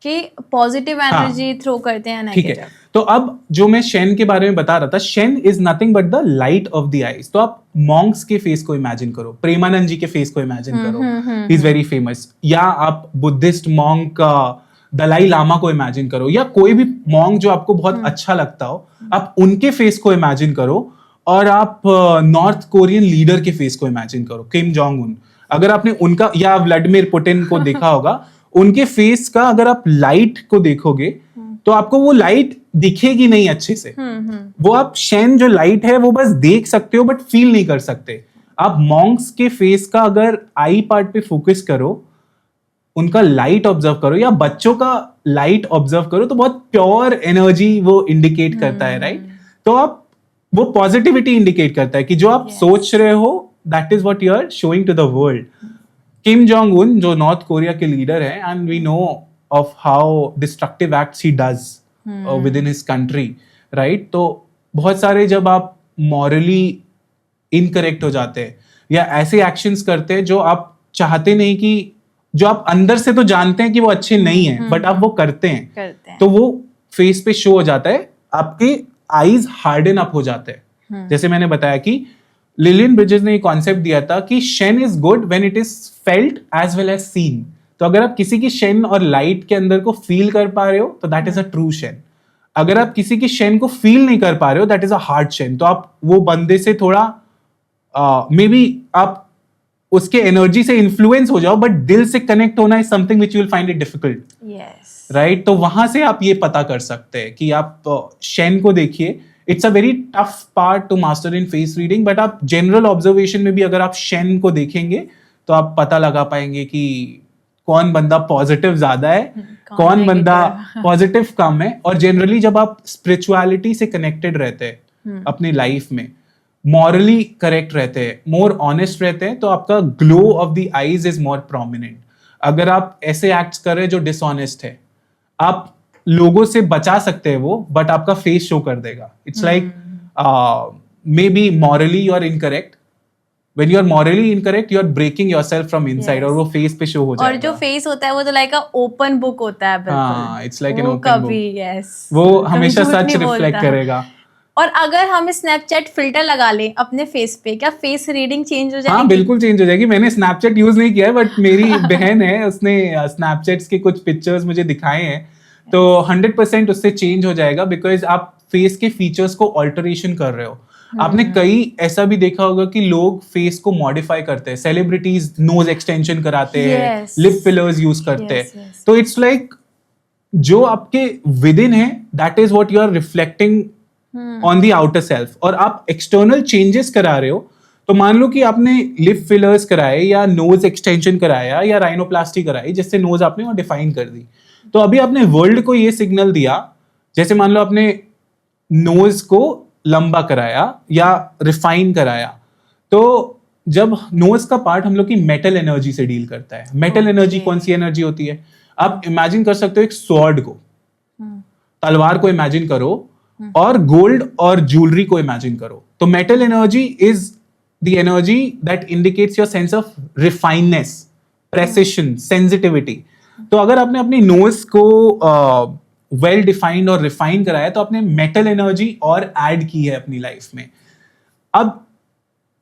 कि पॉजिटिव एनर्जी थ्रो करते हैं ठीक नेगेटिव. है. तो अब जो मैं शेन के बारे में बता रहा था, Shane is nothing but the light of the eyes. तो आप मॉन्क्स के फेस को इमेजिन करो, प्रेमानंद जी के फेस को इमेजिन करो, ही इज वेरी फेमस. या आप बुद्धिस्ट मॉन्क दलाई लामा को इमेजिन करो, या कोई भी मॉन्क जो आपको बहुत अच्छा लगता हो, आप उनके फेस को इमेजिन करो. और आप नॉर्थ कोरियन लीडर के फेस को इमेजिन करो, किम जोंग उन. अगर आपने उनका या व्लादिमीर पुतिन को देखा होगा, उनके फेस का अगर आप लाइट को देखोगे तो आपको वो लाइट दिखेगी नहीं अच्छे से. वो आप शेन जो लाइट है वो बस देख सकते हो बट फील नहीं कर सकते. आप मॉन्क्स के फेस का अगर आई पार्ट पे फोकस करो, उनका लाइट ऑब्जर्व करो, या बच्चों का लाइट ऑब्जर्व करो, तो बहुत प्योर एनर्जी वो इंडिकेट करता है, राइट? तो आप वो पॉजिटिविटी इंडिकेट करता है कि जो आप सोच रहे हो that is what you are showing to the world. Kim Jong Un जो नॉर्थ कोरिया के लीडर है, and we know of how destructive acts he does within his country, right? तो बहुत सारे जब आप मॉरली इनकरेक्ट हो जाते हैं या ऐसे एक्शंस करते हैं जो आप चाहते नहीं, कि जो आप अंदर से तो जानते हैं कि वो अच्छे नहीं है, बट आप वो करते हैं, तो वो फेस पे शो हो जाता है. आपके आईज हार्डन अप हो जाते हैं. जैसे मैंने बताया कि लिलियन ब्रिजेस ने ये कॉन्सेप्ट दिया था कि shen is good when it is felt as well as seen. तो अगर आप किसी की शेन और लाइट के अंदर को फील कर पा रहे हो तो that is a true Shane. अगर आप किसी की शेन को फील नहीं कर पा रहे हो, that is a hard Shane. तो आप वो बंदे से थोड़ा मे बी आप उसके एनर्जी से इन्फ्लुएंस हो जाओ, बट दिल से कनेक्ट होना is something which you will find it difficult, right? तो वहां से आप ये पता कर सकते हैं कि आप शेन को देखिए. It's a very tough part two master in face reading, but आप जनरल ऑब्जर्वेशन में भी अगर आप शेन को देखेंगे तो आप पता लगा पाएंगे कि कौन बंदा पॉजिटिव ज्यादा है, कौन बंदा पॉजिटिव कम है. और जनरली जब आप स्पिरिचुअलिटी से कनेक्टेड रहते हैं अपनी लाइफ में, मॉरली करेक्ट रहते हैं, मोर ऑनेस्ट रहते हैं, तो आपका glow of the eyes is more prominent. अगर आप ऐसे एक्ट्स कर रहे हैं जो डिसऑनेस्ट है, आप लोगों से बचा सकते हैं वो, बट आपका फेस शो कर देगा. It's like maybe morally you are incorrect. When you are morally incorrect, you are breaking yourself from inside, और वो फेस पे शो हो जाएगा. और जो फेस होता है वो तो लाइक अ ओपन बुक होता है, बिल्कुल. हाँ, it's like an वो open कभी book. yes, वो कभी हमेशा झूठ सच नहीं रिफ्लेक्ट बोलता. करेगा. और अगर हम स्नैपचैट फिल्टर लगा लें अपने फेस पे, क्या फेस रीडिंग चेंज हो जाएगी? हाँ, बिल्कुल चेंज हो जाएगी. मैंने स्नैपचैट यूज नहीं किया है, बट मेरी बहन है, उसने स्नैपचैट्स के कुछ पिक्चर्स मुझे दिखाए हैं, तो 100% उससे चेंज हो जाएगा, बिकॉज आप फेस के फीचर्स को ऑल्टरेशन कर रहे हो. आपने कई ऐसा भी देखा होगा कि लोग फेस को मॉडिफाई करते हैं. सेलिब्रिटीज नोज एक्सटेंशन कराते हैं, लिप फिलर्स यूज करते हैं. तो इट्स लाइक जो आपके विद इन है, that is what you are reflecting on the outer self. और आप एक्सटर्नल चेंजेस करा रहे हो, तो मान लो कि आपने लिप फिलर्स कराए या नोज एक्सटेंशन कराया या राइनोप्लास्टी कराई, जिससे नोज आपने वो डिफाइन कर दी. तो अभी आपने वर्ल्ड को ये सिग्नल दिया, जैसे मान लो आपने नोज को लंबा कराया या रिफाइन कराया, तो जब नोज का पार्ट हम लोग की मेटल एनर्जी से डील करता है. मेटल एनर्जी कौन सी एनर्जी होती है? आप इमेजिन कर सकते हो एक स्वॉर्ड को, तलवार को इमेजिन करो, और गोल्ड और ज्वेलरी को इमेजिन करो. तो metal energy is the energy that indicates your sense of refineness, precision, sensitivity. तो अगर आपने अपनी नोज को वेल डिफाइंड और रिफाइन कराया, तो आपने मेटल एनर्जी और ऐड की है अपनी लाइफ में. अब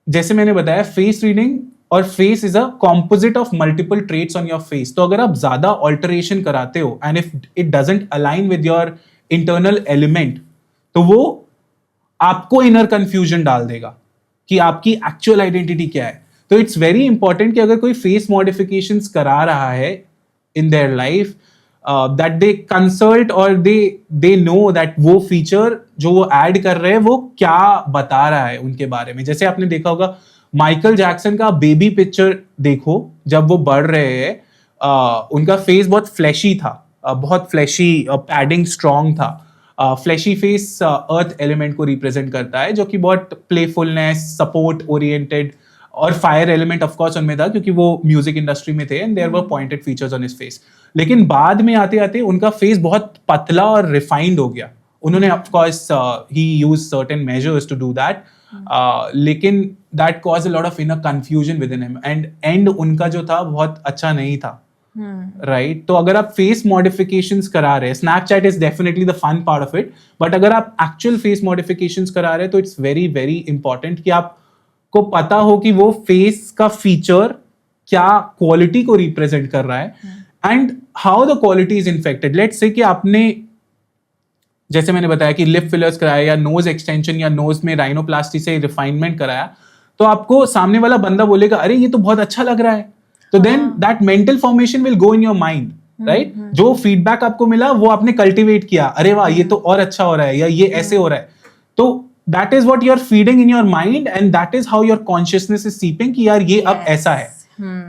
जैसे मैंने बताया, फेस रीडिंग और face is a composite of multiple traits on your face. तो अगर आप ज्यादा ऑल्टरेशन कराते हो and if it doesn't align with your internal element, तो वो आपको इनर कंफ्यूजन डाल देगा कि आपकी एक्चुअल आइडेंटिटी क्या है. तो इट्स वेरी इंपॉर्टेंट कि अगर कोई फेस मॉडिफिकेशंस करा रहा है इन their life, that they consult or they know that वो फीचर जो वो ऐड कर रहे हैं वो क्या बता रहा है उनके बारे में. जैसे आपने देखा होगा माइकल जैक्सन का बेबी पिक्चर देखो, जब वो बढ़ रहे हैं, उनका फेस बहुत फ्लैशी था, बहुत फ्लैशी, पैडिंग स्ट्रॉन्ग था. फ्लैशी फेस अर्थ एलिमेंट को रिप्रेजेंट करता है, जो कि बहुत प्लेफुलनेस, सपोर्ट ओरिएंटेड, और फायर एलिमेंट ऑफ कोर्स उनमें था क्योंकि वो म्यूजिक इंडस्ट्री में थे and there were pointed features on his face. लेकिन बाद में आते आते उनका फेस बहुत पतला और रिफाइंड हो गया. उन्होंने of course he used certain measures to do that, लेकिन that cause a lot of inner confusion with in him, and and उनका जो था बहुत अच्छा नहीं था. राइट. तो अगर आप फेस मॉडिफिकेशंस करा रहे हैं, Snapchat is definitely the fun part of it, but अगर आप एक्चुअल फेस मॉडिफिकेशंस करा रहे हैं तो इट्स वेरी वेरी इंपॉर्टेंट कि आपको पता हो कि वो फेस का फीचर क्या क्वालिटी को रिप्रेजेंट कर रहा है and how the quality is infected. Let's say कि आपने, जैसे मैंने बताया कि लिप फिलर्स कराया या नोज एक्सटेंशन या नोज में राइनोप्लास्टी से रिफाइनमेंट कराया, तो आपको सामने वाला बंदा बोलेगा अरे ये तो बहुत अच्छा लग रहा है. तो then that mental formation will go in your mind, right. जो फीडबैक आपको मिला वो आपने कल्टिवेट किया, अरे वाह ये तो और अच्छा हो रहा है या ये ऐसे हो रहा है. तो that is what you are feeding in your mind and that is how your consciousness is seeping कि यार ये अब ऐसा है.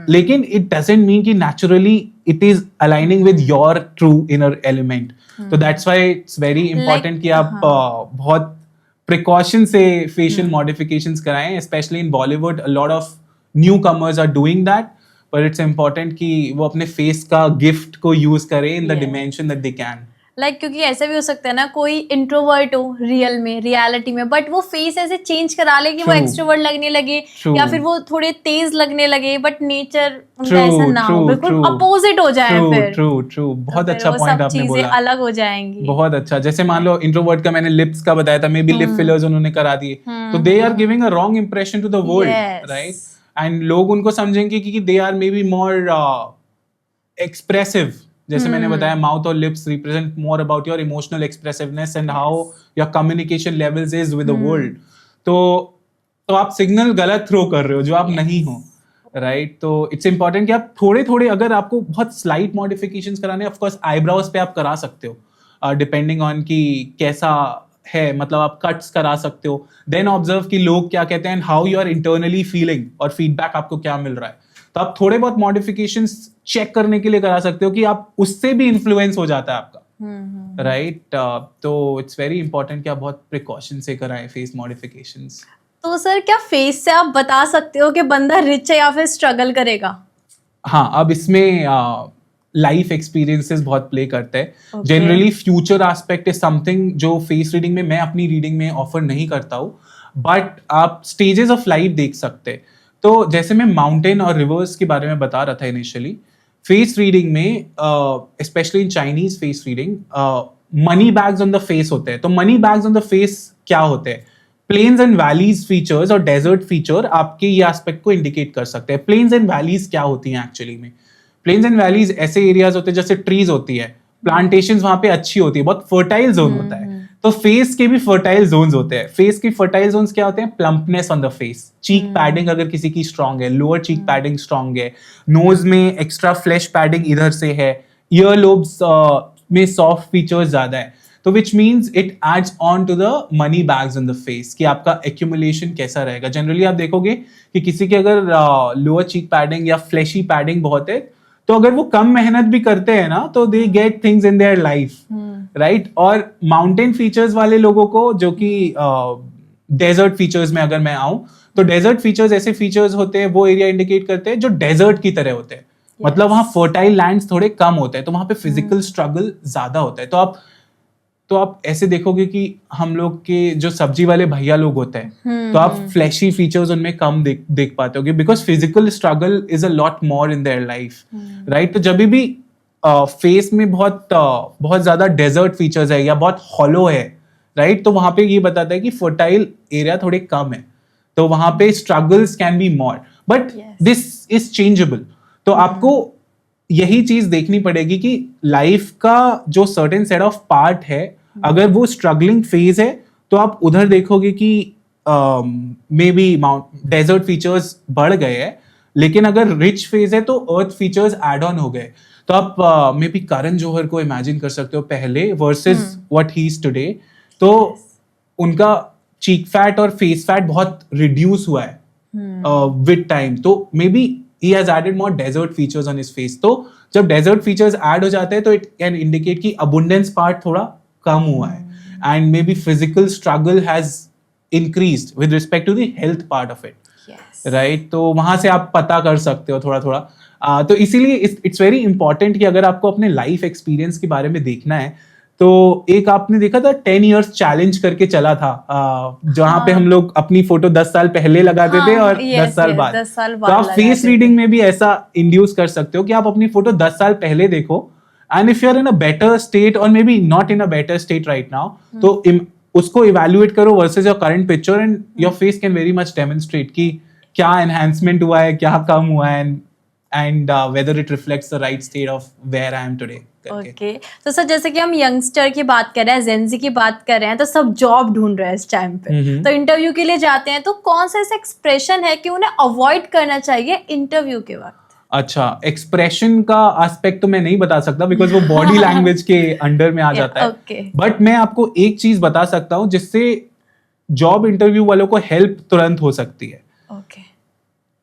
लेकिन इट डजंट मीन कि naturally it is aligning with your true inner element. तो that's why it's very important कि आप बहुत प्रिकॉशन से फेशियल मॉडिफिकेशंस कराएं, specially in Bollywood. A lot of newcomers are doing that, but it's important कि वो अपने फेस का गिफ्ट को यूज करें in the dimension that they can. क्योंकि ऐसा भी हो सकता है ना, कोई इंट्रोवर्ट हो रियलिटी में, बट वो फेस ऐसे चेंज करा ले कि वो एक्सट्रोवर्ट लगने लगे, या फिर वो थोड़े तेज लगने लगे, बट नेचर उनका ऐसा ना हो, बिल्कुल अपोजिट हो जाए. फिर ट्रू बहुत अच्छा पॉइंट आपने बोला, अलग हो जाएंगी. बहुत अच्छा. जैसे मान लो इंट्रोवर्ट का मैंने लिप्स का बताया था, मे बी लिप फिलर्स उन्होंने करा दिए, तो they are giving a wrong impression to the world, right. And लोग उनको समझेंगे कि they are may be more expressive. जैसे मैंने बताया, माउथ और lips represent more about your emotional expressiveness and how your communication levels is with the world. तो आप सिग्नल गलत थ्रो कर रहे हो जो आप नहीं हो, राइट. तो इट्स इंपॉर्टेंट कि आप थोड़े थोड़े, अगर आपको बहुत स्लाइट मॉडिफिकेशंस कराने, ऑफ कोर्स आईब्रोज पे आप करा सकते हो, डिपेंडिंग ऑन कि कैसा है, मतलब आप कट्स करा सकते हो. देन ऑब्जर्व कि लोग क्या कहते हैं, how you are internally feeling, और फीडबैक आपको क्या मिल रहा है. तो आप थोड़े बहुत मॉडिफिकेशंस चेक करने के लिए करा सकते हो कि आप उससे भी इन्फ्लुएंस हो जाता है आपका, राइट. तो इट्स वेरी इंपॉर्टेंट कि आप बहुत प्रिकॉशन से कराएं फेस मॉडिफिकेशंस. तो सर क्या फेस से आप बता सकते हो कि बंदा रिच है या फिर स्ट्रगल करेगा? हाँ, अब इसमें लाइफ एक्सपीरियंसेस बहुत प्ले करते हैं. Generally future aspect is something जो फेस रीडिंग में मैं अपनी रीडिंग में ऑफर नहीं करता हूँ, बट आप स्टेजेस ऑफ लाइफ देख सकते हैं. तो जैसे मैं माउंटेन और रिवर्स के बारे में बता रहा था इनिशियली, फेस रीडिंग में specially in Chinese face reading, money bags on the face होते हैं. तो money bags on the face क्या होते हैं? प्लेन्स एंड वैलीज फीचर्स और डेजर्ट फीचर आपके ये एस्पेक्ट को इंडिकेट कर सकते हैं. प्लेन्स एंड वैलीज क्या होती हैं एक्चुअली में? प्लेन्स एंड वैलीज ऐसे एरियाज होते हैं जैसे ट्रीज होती है, प्लांटेशंस वहां पे अच्छी होती है, बहुत फर्टाइल जोन होता है. तो फेस के भी फर्टाइल जोन्स होते हैं. फेस की फर्टाइल जोन्स क्या होते हैं? Plumpness on the face, cheek padding अगर किसी की स्ट्रांग है, लोअर चीक पैडिंग स्ट्रांग है, नोज में एक्स्ट्रा फ्लैश पैडिंग इधर से है, ईयर लोब्स में सॉफ्ट फीचर्स ज्यादा है. तो which means it adds on to the money bags on the face कि आपका एक्यूमुलेशन कैसा रहेगा. जनरली आप देखोगे कि किसी के अगर लोअर चीक पैडिंग या फ्लैशी पैडिंग बहुत है, तो अगर वो कम मेहनत भी करते हैं ना, तो they get things in their life, right. और माउंटेन फीचर्स वाले लोगों को, जो कि डेजर्ट फीचर्स में अगर मैं आऊं, तो डेजर्ट फीचर्स ऐसे फीचर्स होते हैं, वो एरिया इंडिकेट करते हैं जो डेजर्ट की तरह होते हैं. मतलब वहां फर्टाइल लैंड्स थोड़े कम होते हैं, तो वहां पे फिजिकल स्ट्रगल ज्यादा होता है. तो आप ऐसे देखोगे कि हम लोग के जो सब्जी वाले भैया लोग होते हैं, तो आप फ्लैशी फीचर्स उनमें कम देख पाते होगे, because physical struggle is a lot more in their life, right. तो जब भी फेस में बहुत ज्यादा डेजर्ट फीचर्स है या बहुत हॉलो है, राइट, तो वहां पे ये बताता है कि फर्टाइल एरिया थोड़े कम है, तो वहां पे struggles can be more, but this is changeable. तो आपको यही चीज देखनी पड़ेगी कि लाइफ का जो सर्टेन सेट ऑफ पार्ट है, अगर वो स्ट्रगलिंग फेज है, तो आप उधर देखोगे कि मे बी डेजर्ट फीचर्स बढ़ गए हैं, लेकिन अगर रिच फेज है तो अर्थ फीचर्स एड ऑन हो गए. तो आप मे बी करण जौहर को इमेजिन कर सकते हो पहले versus what he is today. तो उनका चीक फैट और फेस फैट बहुत रिड्यूस हुआ है विद टाइम. तो may be he has added more desert features on his face. तो जब desert features add हो जाते हैं तो it can indicate कि abundance part थोड़ा कम हुआ है, and maybe physical struggle has increased with respect to the health part of it. Yes. Right तो वहां से आप पता कर सकते हो थोड़ा थोड़ा. तो इसीलिए इट्स वेरी इंपॉर्टेंट कि अगर आपको अपने लाइफ एक्सपीरियंस के बारे में देखना है तो एक आपने देखा था 10 years चैलेंज करके चला था, जहां पे हम लोग अपनी फोटो 10 साल पहले लगाते थे और 10 साल बाद. 10 साल तो बाद आप फेस रीडिंग में भी ऐसा इंड्यूस कर सकते हो कि आप अपनी फोटो 10 साल पहले देखो, and if you are in a better state और may be not in a better state right now, तो उसको इवैल्यूएट करो versus your current picture, and your face can very much demonstrate कि क्या एनहांसमेंट हुआ है, क्या कम हुआ है, and whether it reflects the right state of where I am today. Okay तो सर जैसे कि हम यंगस्टर की बात कर रहे हैं, जेनजी की बात कर रहे हैं, तो सब जॉब ढूंढ रहे हैं इस टाइम पे, तो इंटरव्यू के लिए जाते हैं, तो कौन सा ऐसा एक्सप्रेशन है कि उन्हें अवॉइड करना चाहिए इंटरव्यू के वक्त? अच्छा, एक्सप्रेशन का एस्पेक्ट तो मैं नहीं बता सकता बिकॉज वो बॉडी लैंग्वेज के अंडर में आ जाता है, बट मैं आपको एक चीज बता सकता हूँ जिससे जॉब इंटरव्यू वालों को हेल्प तुरंत हो सकती है. ओके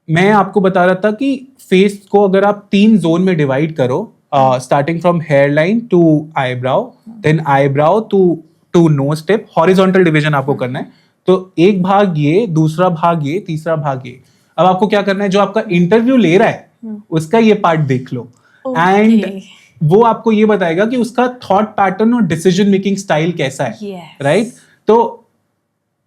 मैं आपको बता रहा था कि फेस को अगर आप 3 जोन में डिवाइड करो, starting from hair line to eyebrow, then eyebrow to nose tip, horizontal division आपको करना है. तो एक भाग ये, दूसरा भाग ये, तीसरा भाग ये. अब आपको क्या करना है, जो आपका इंटरव्यू ले रहा है उसका ये पार्ट देख लो, एंड वो आपको ये बताएगा कि उसका थॉट पैटर्न और डिसीजन मेकिंग स्टाइल कैसा है, राइट? तो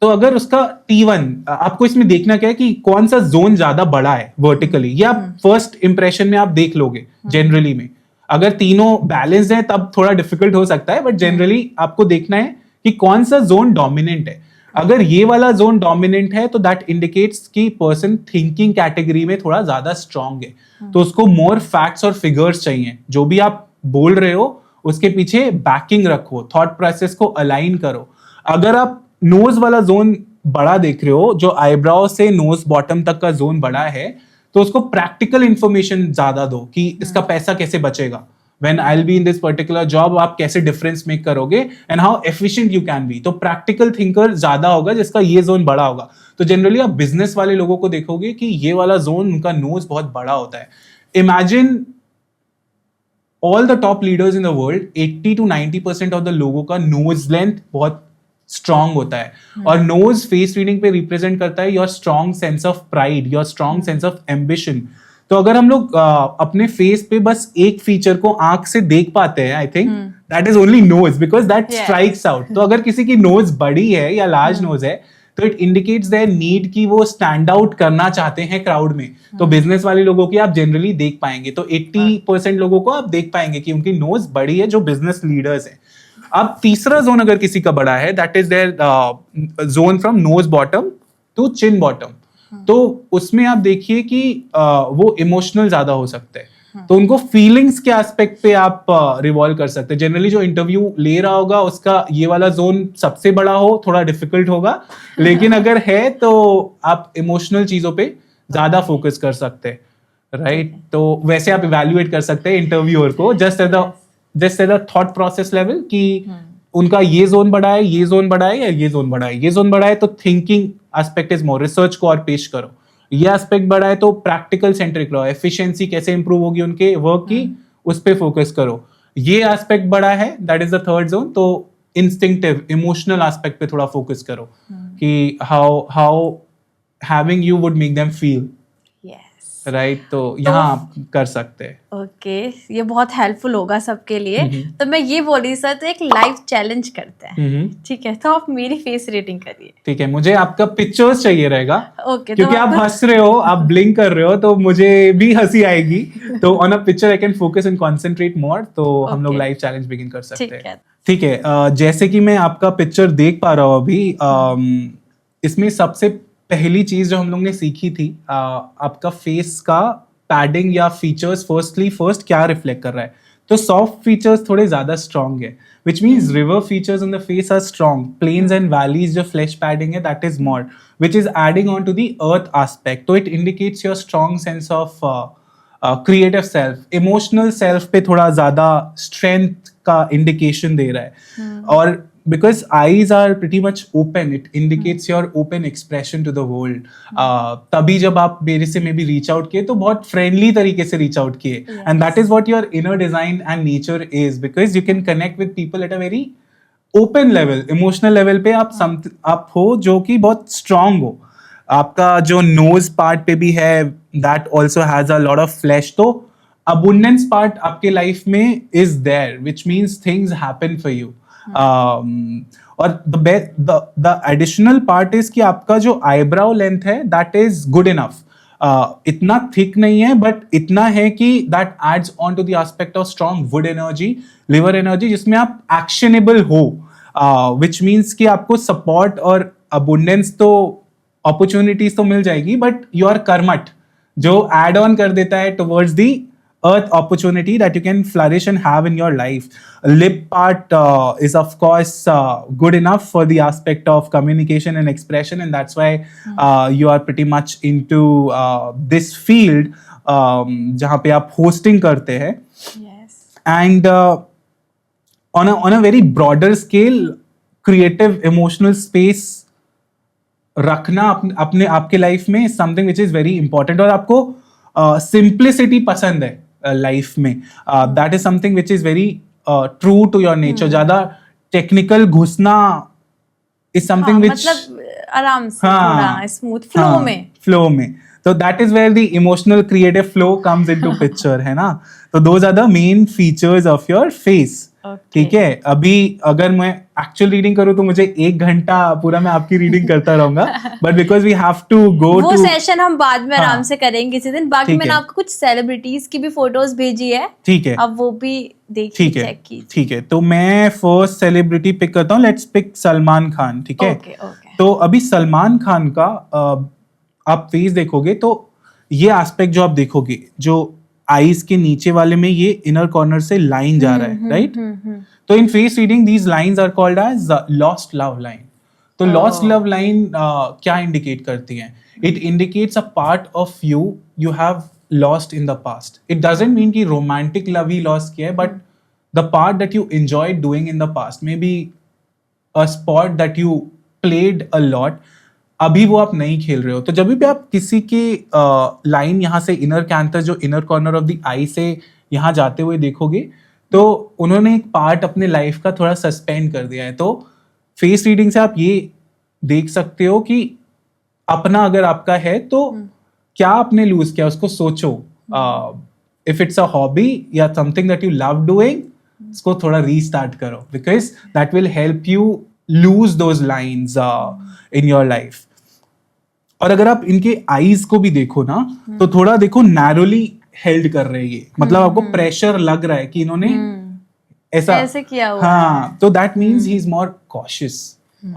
अगर उसका T1, आपको इसमें देखना क्या है कि कौन सा जोन ज्यादा बड़ा है वर्टिकली, ये आप फर्स्ट इंप्रेशन में आप देख लोगे जनरली में. अगर तीनों बैलेंस हैं तब थोड़ा डिफिकल्ट हो सकता है, बट जनरली आपको देखना है कि कौन सा जोन डोमिनेंट है. अगर ये वाला जोन डोमिनेंट है तो दैट इंडिकेट्स कि पर्सन थिंकिंग कैटेगरी में थोड़ा ज्यादा स्ट्रांग है, तो उसको मोर फैक्ट्स और फिगर्स चाहिए. जो भी आप बोल रहे हो उसके पीछे बैकिंग रखो, थॉट प्रोसेस को अलाइन करो. अगर आप नोज वाला जोन बड़ा देख रहे हो, जो आईब्राउ से नोज बॉटम तक का जोन बड़ा है, तो उसको प्रैक्टिकल इंफॉर्मेशन ज्यादा दो कि इसका पैसा कैसे बचेगा, when I'll be in this particular job आप कैसे डिफरेंस मेक करोगे, and how efficient you can be. तो प्रैक्टिकल थिंकर ज्यादा होगा जिसका ये जोन बड़ा होगा. तो जनरली आप बिजनेस वाले लोगों को देखोगे कि ये वाला जोन, उनका नोज बहुत बड़ा होता है. Imagine all the top leaders in the world, 80 to 90% of the लोगों का नोज लेंथ बहुत स्ट्रांग होता है, और नोज फेस रीडिंग पे रिप्रेजेंट करता है your strong sense of pride, your strong sense of ambition. तो अगर हम लोग अपने फेस पे बस एक फीचर को आंख से देख पाते हैं, I think that is only nose, because that strikes out. तो अगर किसी की नोज बड़ी है या लार्ज नोज है तो इट इंडिकेट्स देयर नीड कि वो स्टैंड आउट करना चाहते हैं क्राउड में. तो बिजनेस वाले लोगों की आप जनरली देख पाएंगे, तो 80% लोगों को आप देख पाएंगे कि उनकी नोज बड़ी है, जो बिजनेस लीडर्स हैं. अब तीसरा जोन अगर किसी का बड़ा है, that is their zone from nose bottom to chin bottom. तो उसमें आप देखिए कि वो इमोशनल ज्यादा हो सकते हैं, तो उनको फीलिंग्स के एस्पेक्ट पे आप रिवॉल्व कर सकते हैं. जनरली जो इंटरव्यू ले रहा होगा उसका ये वाला जोन सबसे बड़ा हो, थोड़ा डिफिकल्ट होगा, लेकिन अगर है तो आप इमोशनल चीजों पे ज्यादा फोकस कर सकते हैं, राइट? तो वैसे आप इवैल्यूएट कर सकते हैं इंटरव्यूअर को just at the thought process level कि उनका ये जोन बड़ा है, ये जोन बड़ा है, या ये जोन बड़ा है. ये जोन बड़ा है तो thinking aspect is more, research को और पेश करो. ये एस्पेक्ट बड़ा है तो प्रैक्टिकल सेंट्रिक रहो, एफिशिएंसी कैसे इंप्रूव होगी उनके वर्क की, उस पे फोकस करो. ये एस्पेक्ट बड़ा है, that is the third zone, तो इंस्टिंक्टिव इमोशनल एस्पेक्ट पे थोड़ा फोकस करो कि how having you would make them feel, right? तो यहाँ आप कर सकते हैं. ओके ये बहुत हेल्पफुल होगा सबके लिए. तो मैं ये बोल रही सर, तो एक लाइव चैलेंज करते हैं, ठीक है? तो आप मेरी फेस रीडिंग करिए. ठीक है, मुझे आपका पिक्चर्स चाहिए रहेगा. ओके क्योंकि आप हंस रहे हो, आप ब्लिंक कर रहे हो, तो मुझे भी हंसी आएगी. तो on a picture I can focus and concentrate more. तो हम लोग लाइव चैलेंज बिगिन कर सकते हैं. ठीक है, जैसे कि मैं आपका पिक्चर देख पा रहा हूँ अभी, इसमें सबसे पहली चीज जो हम लोग ने सीखी थी, आपका फेस का पैडिंग या फीचर्स फर्स्ट क्या रिफ्लेक्ट कर रहा है. तो सॉफ्ट फीचर्स थोड़े ज्यादा स्ट्रॉन्ग है, which means river features in the face are strong. Plains and valleys जो फ्लैश पैडिंग है, that is mud, which is adding on to the earth aspect. तो it indicates your strong sense of creative self. Emotional self पे थोड़ा ज्यादा strength का indication दे रहा है. और because eyes are pretty much open, it indicates your open expression to the world. तभी जब आप मेरे से maybe reach out किए तो बहुत friendly तरीके से reach out किए, and that is what your inner design and nature is, because you can connect with people at a very open level, emotional level पे आप हो जो कि बहुत strong हो. आपका जो nose part पे भी है, that also has a lot of flesh, तो abundance part आपके life में is there, which means things happen for you. और the additional part is कि आपका जो eyebrow length है that is good enough. इतना thick नहीं है, but इतना है कि that adds on to the aspect of strong wood energy, liver energy, जिसमें आप actionable हो, which means कि आपको support और abundance तो opportunities तो मिल जाएगी, but your कर्मठ जो add on कर देता है towards the earth opportunity that you can flourish and have in your life. Lip part is of course good enough for the aspect of communication and expression, and that's why you are pretty much into this field जहाँ पे आप hosting करते हैं. Yes. And on a very broader scale, creative emotional space रखना अपने आपके life में is something which is very important. और आपको simplicity पसंद है लाइफ में, that is something which is very true to your nature. ज़्यादा technical घुसना is something which मतलब आराम से थोड़ा स्मूथ फ्लो में तो that is where the emotional creative flow comes into picture, है ना. तो those are the main features of your face. ठीक है. अभी अगर मैं एक्चुअल रीडिंग करूँ तो मुझे 1 घंटा पूरा मैं आपकी रीडिंग करता रहूंगा, but because we have to go वो सेशन हम बाद में आराम से करेंगे किसी दिन. बाकी मैंने आपको कुछ सेलिब्रिटीज की भी फोटोज भेजी है, ठीक है, अब वो भी देखिए, चेक कीजिए. ठीक है, तो मैं फर्स्ट सेलिब्रिटी पिक करता हूँ. Let's pick Salman Khan. ठीक है. तो अभी सलमान खान का आप फेस देखोगे तो ये एस्पेक्ट जो आप देखोगे, जो आईज के नीचे वाले में ये इनर कॉर्नर से लाइन जा रहा है, राइट. तो in face reading these lines are called as lost love line. तो लॉस्ट लव लाइन क्या इंडिकेट करती है? It indicates a part of you you have lost in the past. It doesn't mean कि romantic love ही lost किया है, but the part that you enjoyed doing in the past, may be a sport that you played a lot, अभी वो आप नहीं खेल रहे हो. तो जब भी आप किसी के लाइन यहाँ से इनर कैंथर जो इनर कॉर्नर ऑफ द आई से यहाँ जाते हुए देखोगे तो उन्होंने एक पार्ट अपने लाइफ का थोड़ा सस्पेंड कर दिया है. तो फेस रीडिंग से आप ये देख सकते हो कि अपना अगर आपका है तो क्या आपने लूज किया, उसको सोचो. इफ इट्स अ हॉबी या something that you love doing, उसको थोड़ा रीस्टार्ट करो, because that will help you lose those lines in your life. और अगर आप इनके आईज को भी देखो ना, तो थोड़ा देखो नैरोली हेल्ड कर रहे हैं ये, मतलब आपको प्रेशर लग रहा है कि इन्होंने ऐसे किया हुआ. हाँ, तो that means he is more cautious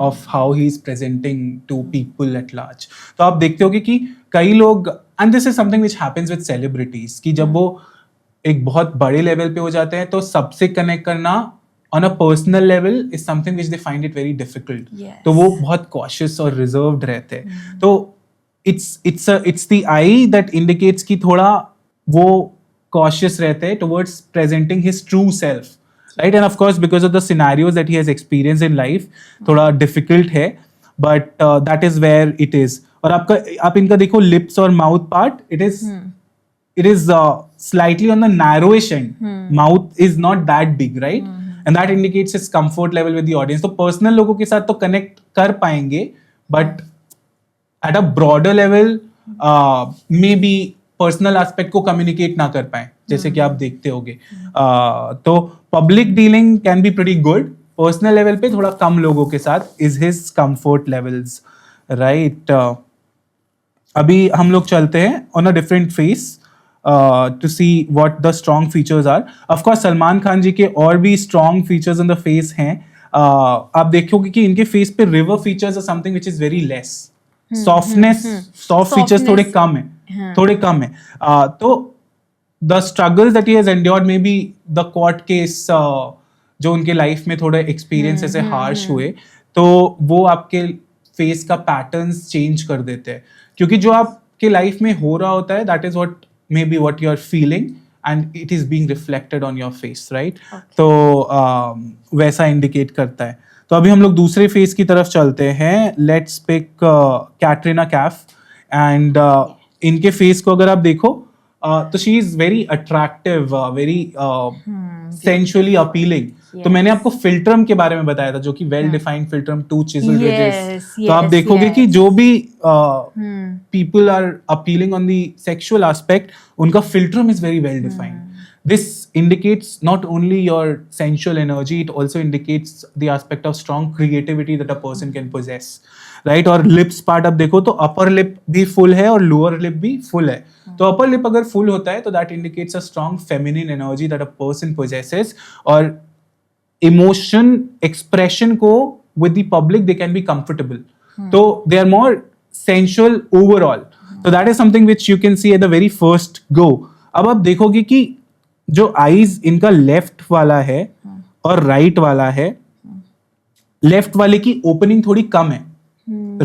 of how he is presenting to people at large. तो आप देखते होगे कि कई लोग, and this is something which happens with celebrities, कि जब वो एक बहुत बड़े लेवल पे हो जाते हैं तो सबसे कनेक्ट करना on a personal level is something which they find it very difficult. Yes. तो वो बहुत cautious और reserved रहते हैं. तो it's the eye that indicates कि थोड़ा वो cautious रहते हैं towards presenting his true self, right? And of course because of the scenarios that he has experienced in life, थोड़ा difficult है, but that is where it is. और आप इनका देखो lips और mouth part, it is slightly on the narrowish end. Mouth is not that big, right? And that indicates his comfort level with the audience. तो personal लोगों के साथ तो connect कर पाएंगे, but at a broader level, maybe personal aspect को communicate ना कर पाए, जैसे कि आप देखते होगे. तो public dealing can be pretty good. Personal level पे थोड़ा कम लोगों के साथ is his comfort levels, right? अभी हम लोग चलते हैं on a different face. To see what the strong features are. Of course, Salman Khan जी के और भी strong features on the face हैं. आप देखोगे कि इनके face पे river features are something which is very less. Soft features थोड़े कम हैं. तो the struggles that he has endured, maybe the court case जो उनके लाइफ में थोड़े experience ऐसे harsh हुए, तो वो आपके face का patterns change कर देते हैं. क्योंकि जो आपके लाइफ में हो रहा होता है, that is maybe what you are feeling, and it is being reflected on your face, right? Okay. तो वैसा indicate करता है. तो अभी हम लोग दूसरे फेस की तरफ चलते हैं. Let's pick Katrina Kaif. And इनके फेस को अगर आप देखो तो she is very attractive, very sensually appealing. तो मैंने आपको फिल्ट्रम के बारे में बताया था, जो कि well defined philtrum, 2 chisel ridges. तो आप देखोगे कि जो भी people are appealing on the sexual aspect, उनका filtrum is very well defined. This indicates not only your sensual energy, it also indicates the aspect of strong creativity that a person can possess, right? और lips part आप देखो तो upper lip भी full है और lower lip भी full है. तो upper lip अगर full होता है तो that indicates a strong feminine energy that a person possesses. और emotion expression को with the public they can be comfortable. So they are more sensual overall. So that is something which you can see at the very first go. अब आप देखोगे कि जो eyes इनका left वाला है और राइट वाला है, लेफ्ट वाले की ओपनिंग थोड़ी कम है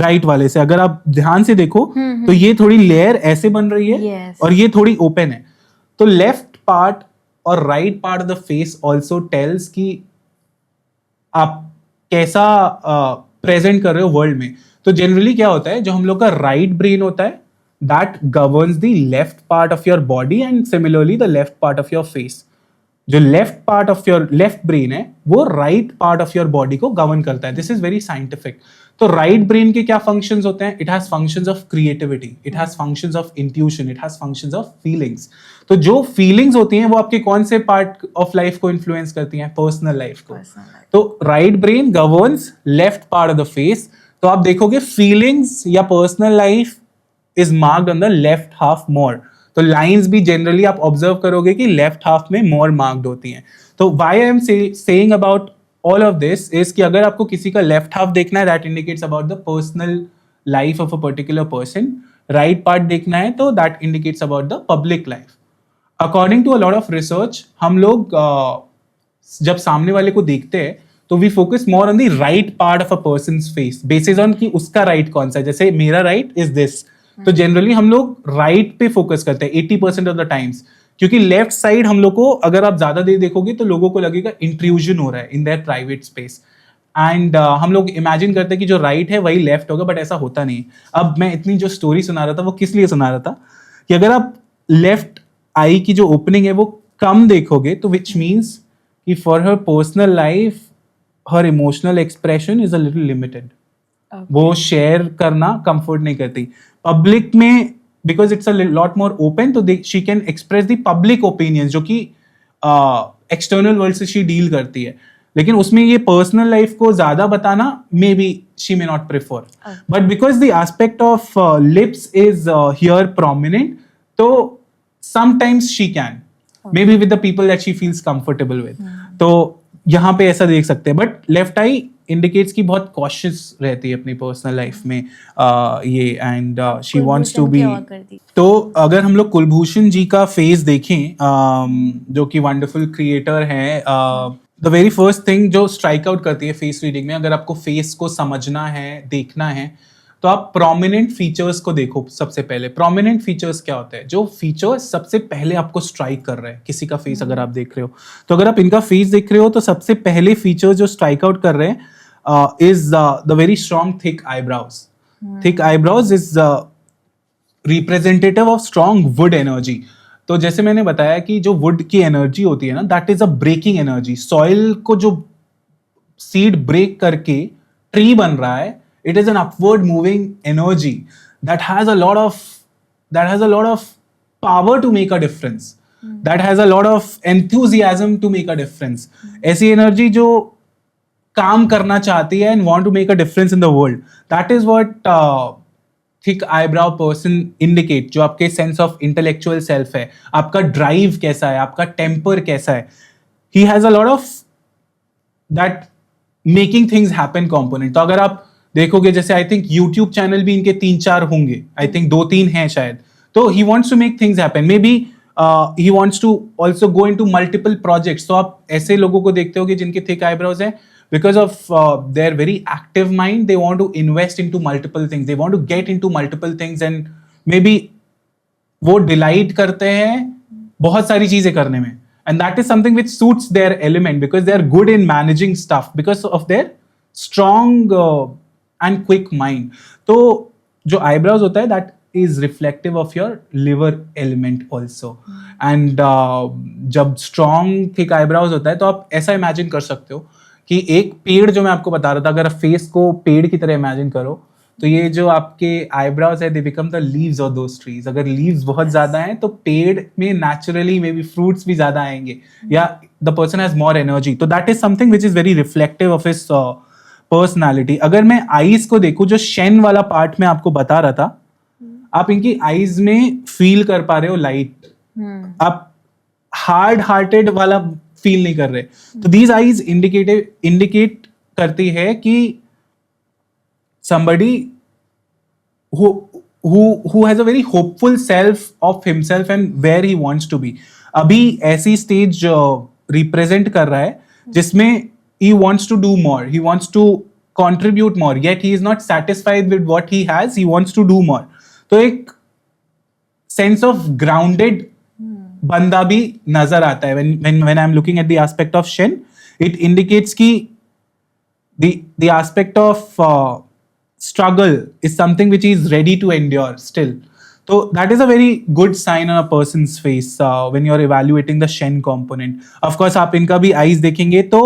राइट वाले से. अगर आप ध्यान से देखो तो ये थोड़ी लेयर ऐसे बन रही है और ये थोड़ी ओपन है. तो लेफ्ट पार्ट और right part of the face also tells कि आप कैसा प्रेजेंट कर रहे हो वर्ल्ड में. तो जनरली क्या होता है, जो हम लोग का राइट ब्रेन होता है that governs the left part of your body and similarly the left part of your face. जो left part of your left brain है वो right part of your body को govern करता है. This is very scientific. तो right brain के क्या functions होते हैं? It has functions of creativity, it has functions of intuition, it has functions of feelings. तो जो feelings होती हैं वो आपके कौन से part of life को influence करती हैं? Personal life को. तो right brain governs left part of the face. तो आप देखोगे feelings या personal life is marked on the left half more. तो lines भी generally आप observe करोगे कि left half में more marked होती हैं. तो why I am saying about all of this is कि अगर आपको किसी का left half देखना है, that indicates about the personal life of a particular person. Right part देखना है तो that indicates about the public life. According to a lot of research, हम लोग जब सामने वाले को देखते हैं तो we focus more on the right part of a person's face basis on कि उसका राइट कौन सा है. जैसे मेरा राइट इज दिस, तो जनरली हम लोग राइट पे फोकस करते हैं 80% ऑफ द टाइम्स, क्योंकि लेफ्ट साइड हम लोग को अगर आप ज्यादा देर देखोगे तो लोगों को लगेगा इंट्रूजन हो रहा है in their private space. And हम लोग इमेजिन करते हैं कि जो राइट है वही लेफ्ट होगा, बट ऐसा होता नहीं. अब मैं इतनी जो स्टोरी सुना रहा था वो किस लिए सुना रहा था कि अगर आप लेफ्ट आई की जो ओपनिंग है वो कम देखोगे तो विच मीन्स कि for her personal life her emotional expression is a little limited. वो शेयर करना कंफर्ट नहीं करती. पब्लिक में because it's a lot more open, तो she can express the public opinions जो कि एक्सटर्नल वर्ल्ड से शी डील करती है. लेकिन उसमें ये पर्सनल लाइफ को ज्यादा बताना maybe she may not prefer. But because the aspect of lips is here prominent, तो sometimes she can maybe with the people that she feels comfortable with. तो यहाँ पे ऐसा देख सकते हैं. बट लेफ्ट आई इंडिकेट्स की बहुत कॉशियस रहती है अपनी पर्सनल लाइफ में ये, and she wants to be. तो अगर हम लोग कुलभूषण जी का फेस देखें जो कि वंडरफुल क्रिएटर हैं, द वेरी फर्स्ट थिंग जो स्ट्राइक आउट करती है फेस रीडिंग में, अगर आपको फेस को समझना है, देखना है, तो आप प्रोमिनेंट फीचर्स को देखो. सबसे पहले प्रोमिनेंट फीचर्स क्या होते हैं? जो फीचर्स सबसे पहले आपको स्ट्राइक कर रहे हैं किसी का फेस अगर आप देख रहे हो, तो अगर आप इनका फेस देख रहे हो तो सबसे पहले फीचर्स जो स्ट्राइक आउट कर रहे हैं is the very strong thick eyebrows. Thick eyebrows is representative of strong wood energy. तो जैसे मैंने बताया कि जो wood की एनर्जी होती है ना, that is a breaking energy. Soil को जो seed break करके tree बन रहा है, it is an upward moving energy that has a lot of power to make a difference. That has a lot of enthusiasm to make a difference. ऐसी energy जो काम करना चाहती है and want to make a difference in the world. That is what thick eyebrow person indicate. जो आपके sense of intellectual self है, आपका drive कैसा है, आपका temper कैसा है. He has a lot of that making things happen component. तो अगर आप देखोगे जैसे I think YouTube channel भी इनके 3-4 होंगे, I think 2-3 हैं शायद. तो he wants to make things happen. Maybe he wants to also go into multiple projects. तो आप ऐसे लोगों को देखते होगे जिनके thick eyebrows हैं, because of their very active mind, they want to invest into multiple things, they want to get into multiple things, and maybe वो delight करते हैं बहुत सारी चीजें करने में, and that is something which suits their element because they are good in managing stuff because of their strong and quick mind. तो जो आईब्रोज होता है that is reflective of your liver element also. And जब strong thick eyebrows होता है तो आप ऐसा इमेजिन कर सकते हो कि एक पेड़, जो मैं आपको बता रहा था, अगर आप फेस को पेड़ की तरह इमेजिन करो तो ये जो आपके आईब्रोज है they become the leaves of those trees. अगर लीव्स बहुत ज्यादा हैं तो पेड़ में नेचुरली मे बी फ्रूट्स भी ज्यादा आएंगे, या the person has more energy. तो that is something which is very reflective of his personality. अगर मैं आईज को देखूं, जो शेन वाला पार्ट में आपको बता रहा था, आप इनकी आईज में फील कर पा रहे हो लाइट, आप हार्ड हार्टेड वाला फील नहीं कर रहे। तो दीज आईज इंडिकेट करती है कि somebody who has a very hopeful self of himself and where he wants to be। अभी ऐसी स्टेज रिप्रेजेंट कर रहा है जिसमें he wants to do more, he wants to contribute more, yet he is not satisfied with what he has, he wants to do more। तो एक sense of grounded बंदा भी नजर आता है when I'm looking at the aspect of Shen। It indicates कि the aspect of struggle is something which he is ready to endure still। So that is a very good sign on a person's face when you're evaluating the Shen component। Of course आप इनका भी eyes देखेंगे तो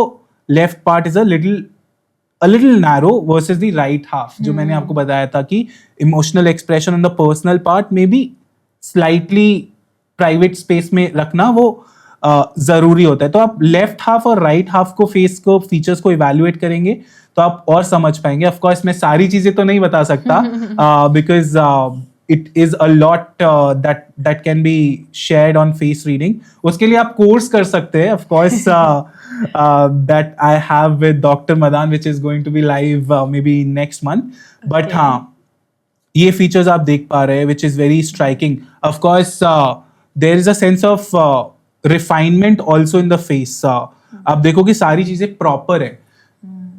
left part is a little narrow versus the right half। जो मैंने आपको बताया था कि emotional expression on the personal part may be slightly private space में रखना वो जरूरी होता है। तो आप लेफ्ट हाफ और राइट हाफ को, फेस को, फीचर्स को इवैल्यूएट करेंगे तो आप और समझ पाएंगे। ऑफ कोर्स मैं सारी चीजें तो नहीं बता सकता because it is a lot that can be shared on face reading. उसके लिए आप कोर्स कर सकते हैं, of course that I have with doctor Madan which is going to be live maybe next month. But हाँ, ये features आप देख पा रहे हैं which is very striking. Of course there is a sense of refinement also in the face. आप देखो कि सारी चीजें प्रॉपर है।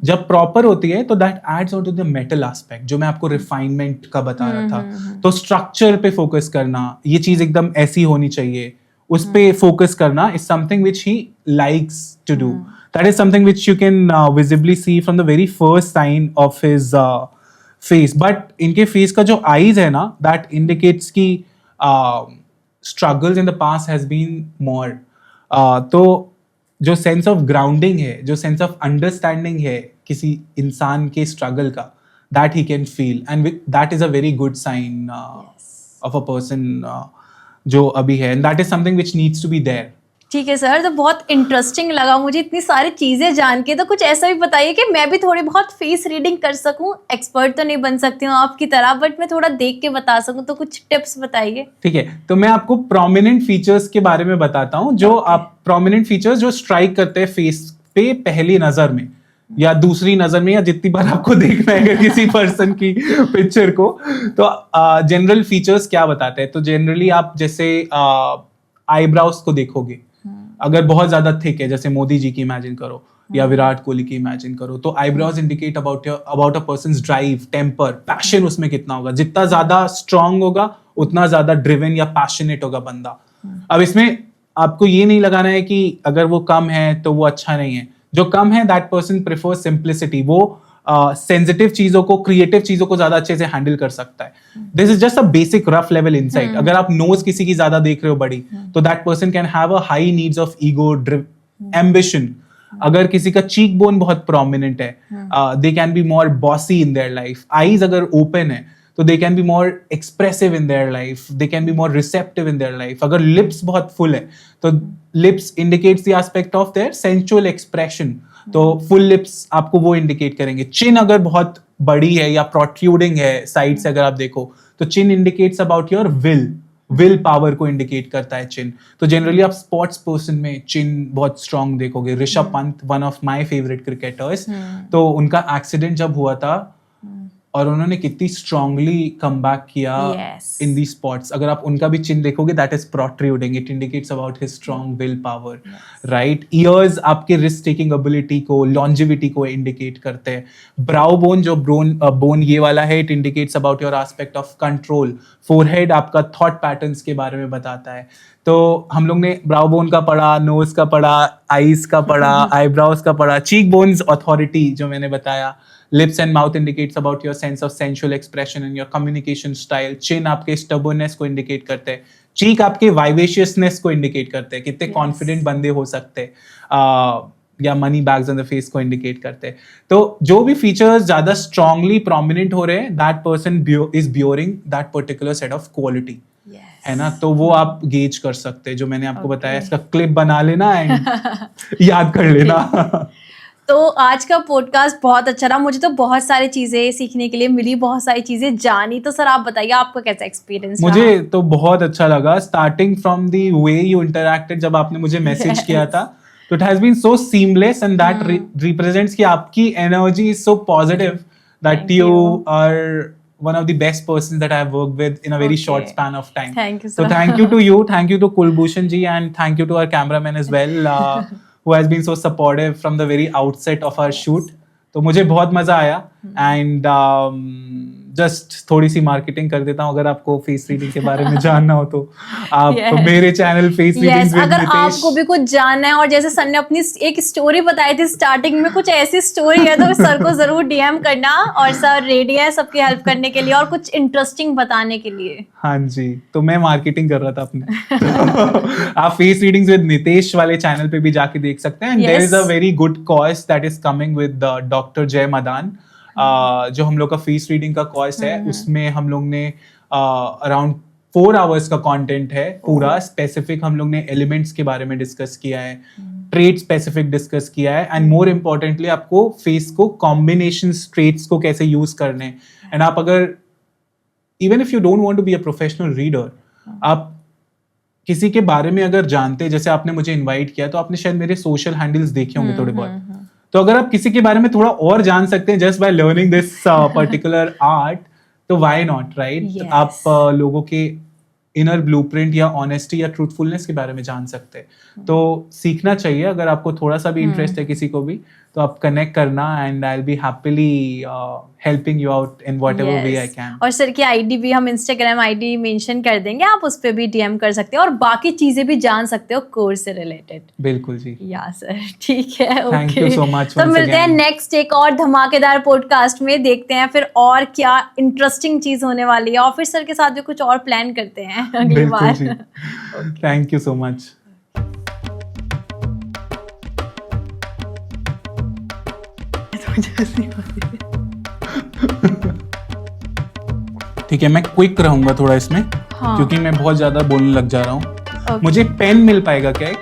जब प्रॉपर होती है तो that adds on to the metal aspect, जो मैं आपको रिफाइनमेंट का बता रहा था। तो स्ट्रक्चर पे फोकस करना, ये चीज एकदम ऐसी होनी चाहिए, उस पे फोकस करना is something which he likes to do. That is something which you can visibly see from the very first sign of his face. But इनके फेस का जो आईज है ना, दैट इंडिकेट्स की struggles in the past has been more। तो जो sense of grounding है, जो सेंस ऑफ अंडरस्टैंडिंग है किसी इंसान के स्ट्रगल का, that he can feel and that is a very good sign of a person जो अभी है, and that is something which needs to be there. ठीक है सर, तो बहुत इंटरेस्टिंग लगा मुझे इतनी सारी चीज़ें जान के। तो कुछ ऐसा भी बताइए कि मैं भी थोड़ी बहुत फेस रीडिंग कर सकूं। एक्सपर्ट तो नहीं बन सकती हूँ आपकी तरह, बट मैं थोड़ा देख के बता सकूं, तो कुछ टिप्स बताइए। ठीक है, तो मैं आपको प्रोमिनेंट फीचर्स के बारे में बताता हूँ, जो आप प्रोमिनेंट फीचर्स जो स्ट्राइक करते हैं फेस पे पहली नजर में या दूसरी नजर में, या जितनी बार आपको देखना है अगर किसी पर्सन की पिक्चर को। तो जनरल फीचर्स क्या बताते हैं? तो जनरली आप जैसे आईब्राउज को देखोगे, अगर बहुत ज्यादा थिक है, जैसे मोदी जी की इमेजिन करो या विराट कोहली की इमेजिन करो, तो eyebrows indicate about a person's drive, temper, passion उसमें कितना होगा। जितना ज्यादा स्ट्रांग होगा उतना ज्यादा ड्रिवन या पैशनेट होगा बंदा। अब इसमें आपको ये नहीं लगाना है कि अगर वो कम है तो वो अच्छा नहीं है। जो कम है दैट पर्सन प्रेफर्स सिंप्लिसिटी, वो सेंसिटिव चीजों को, क्रिएटिव चीजों को ज्यादा अच्छे से हैंडल कर सकता है। This is just a basic rough level insight. अगर आप नोज किसी की ज्यादा देख रहे हो बड़ी, तो that person can have a high needs of ego, ambition. अगर किसी का चीक बोन बहुत प्रोमिनेंट है, दे can be more bossy in their life. Eyes अगर ओपन है तो they can B more expressive in their life, they can be more receptive in their life. अगर lips बहुत फुल है तो lips indicates the aspect of their sensual expression, तो full lips आपको वो इंडिकेट करेंगे। चिन अगर बहुत बड़ी है या प्रोट्रूडिंग है साइड से, अगर आप देखो तो chin indicates about your will power को इंडिकेट करता है चिन। तो जनरली आप स्पोर्ट्स पर्सन में चिन बहुत स्ट्रांग देखोगे। Rishabh Pant, one of my favourite cricketers, तो उनका एक्सीडेंट जब हुआ था और उन्होंने कितनी स्ट्रांगली कम बैक किया Yes. इन दी स्पॉट्स. अगर आप उनका भी चिन्ह देखोगे, that is protruding. It indicates about his strong will power, right. Years आपके रिस्क टेकिंग एबिलिटी को, लॉन्जिविटी को इंडिकेट करते हैं. ब्राउ बोन, जो बोन ये वाला है, it indicates about your aspect of control. Forehead आपका थॉट पैटर्न्स के बारे में बताता है. तो हम लोग ने ब्राउ बोन का पढ़ा, नोज का पढ़ा, आईज का पढ़ा, आईब्राउज का पढ़ा, चीक बोन्स अथॉरिटी जो मैंने बताया, lips and mouth indicates about your sense of sensual expression and your communication style. Chin आपके स्टबर्ननेस को इंडिकेट करते हैं. चीक आपके वाइवेशियसनेस को इंडिकेट करते हैं, कितने कॉन्फिडेंट बंदे हो सकते हैं. या money bags on the face को इंडिकेट करते हैं. तो जो भी फीचर्स ज्यादा स्ट्रांगली प्रोमिनेंट हो रहे हैं, that person is bearing that particular set of quality, है ना. तो वो आप गेज कर सकते हैं. जो मैंने आपको बताया, इसका क्लिप बना लेना एंड याद कर लेना. तो आज का पॉडकास्ट बहुत अच्छा रहा. मुझे तो बहुत सारी चीजें सीखने के लिए मिली, बहुत सारी चीजें जानी. तो सर आप बताइए, आपका कैसा एक्सपीरियंस रहा? मुझे तो बहुत अच्छा लगा, starting from the way you interacted. जब आपने मुझे मैसेज किया था, तो it has been so seamless and that represents कि आपकी energy is so positive that Thank you you. are one of the best persons that I have worked with in a very short Okay. span of time. Thank you, So sir. thank you to you, thank you to Kulbhushan ji, and thank you to our cameraman as well, who has been so supportive from the very outset of our shoot. तो मुझे बहुत मजा आया. And just थोड़ी सी marketing कर देता हूँ. अगर आपको फेस रीडिंग के बारे में जानना हो तो आप Yes. मेरे channel face reading Yes, with अगर नितेश. आपको भी कुछ जानना है, और जैसे सर ने अपनी एक स्टोरी बताई थी स्टार्टिंग में, कुछ ऐसी स्टोरी है तो सर को जरूर डीएम करना. और सर रेडी है सबकी हेल्प करने के लिए और कुछ इंटरेस्टिंग बताने के लिए. हाँ जी, तो मैं मार्केटिंग कर रहा था अपने. आप फेस रीडिंग्स विद नितेश वाले चैनल पे भी जाके देख सकते हैं. And there Yes. Is a very good course that is coming with doctor Jay Madan. जो हम लोग का फेस रीडिंग का कोर्स है, उसमें हम लोग ने अराउंड 4 आवर्स का कंटेंट है पूरा. स्पेसिफिक हम लोग ने एलिमेंट्स के बारे में डिस्कस किया है, ट्रेट स्पेसिफिक डिस्कस किया है, एंड मोर इम्पोर्टेंटली आपको फेस को कॉम्बिनेशन ट्रेट्स को कैसे यूज करने. एंड आप अगर even if you don't want to be a professional reader, आप किसी के बारे में अगर जानते, जैसे आपने मुझे इनवाइट किया, तो आपने शायद मेरे सोशल हैंडल्स देखे होंगे थोड़े बहुत. तो अगर आप किसी के बारे में थोड़ा और जान सकते हैं just by learning this particular art, तो व्हाई नॉट, राइट. Yes. आप लोगों के इनर ब्लूप्रिंट या ऑनेस्टी या ट्रूथफुलनेस के बारे में जान सकते हैं. तो सीखना चाहिए. अगर आपको थोड़ा सा भी इंटरेस्ट है किसी को भी, तो आप कनेक्ट करना, and I will be happily helping you out in whatever way I can. और सर की आईडी भी हम इंस्टाग्राम आईडी मेंशन कर देंगे, आप उस पे भी डीएम कर सकते हो और बाकी चीजें भी जान सकते हो कोर्स से रिलेटेड. बिल्कुल जी. या सर, ठीक है. Thank you so much तो once मिलते हैं again. नेक्स्ट एक और धमाकेदार पॉडकास्ट में. देखते हैं फिर और क्या इंटरेस्टिंग चीज होने वाली है, और फिर सर के साथ भी कुछ और प्लान करते हैं अगली बिल्कुल बार. जी. Thank you so much. ठीक है, मैं क्विक रहूंगा थोड़ा इसमें. हाँ. क्योंकि मैं बहुत ज्यादा बोलने लग जा रहा हूँ. Okay. मुझे पेन मिल पाएगा क्या एक?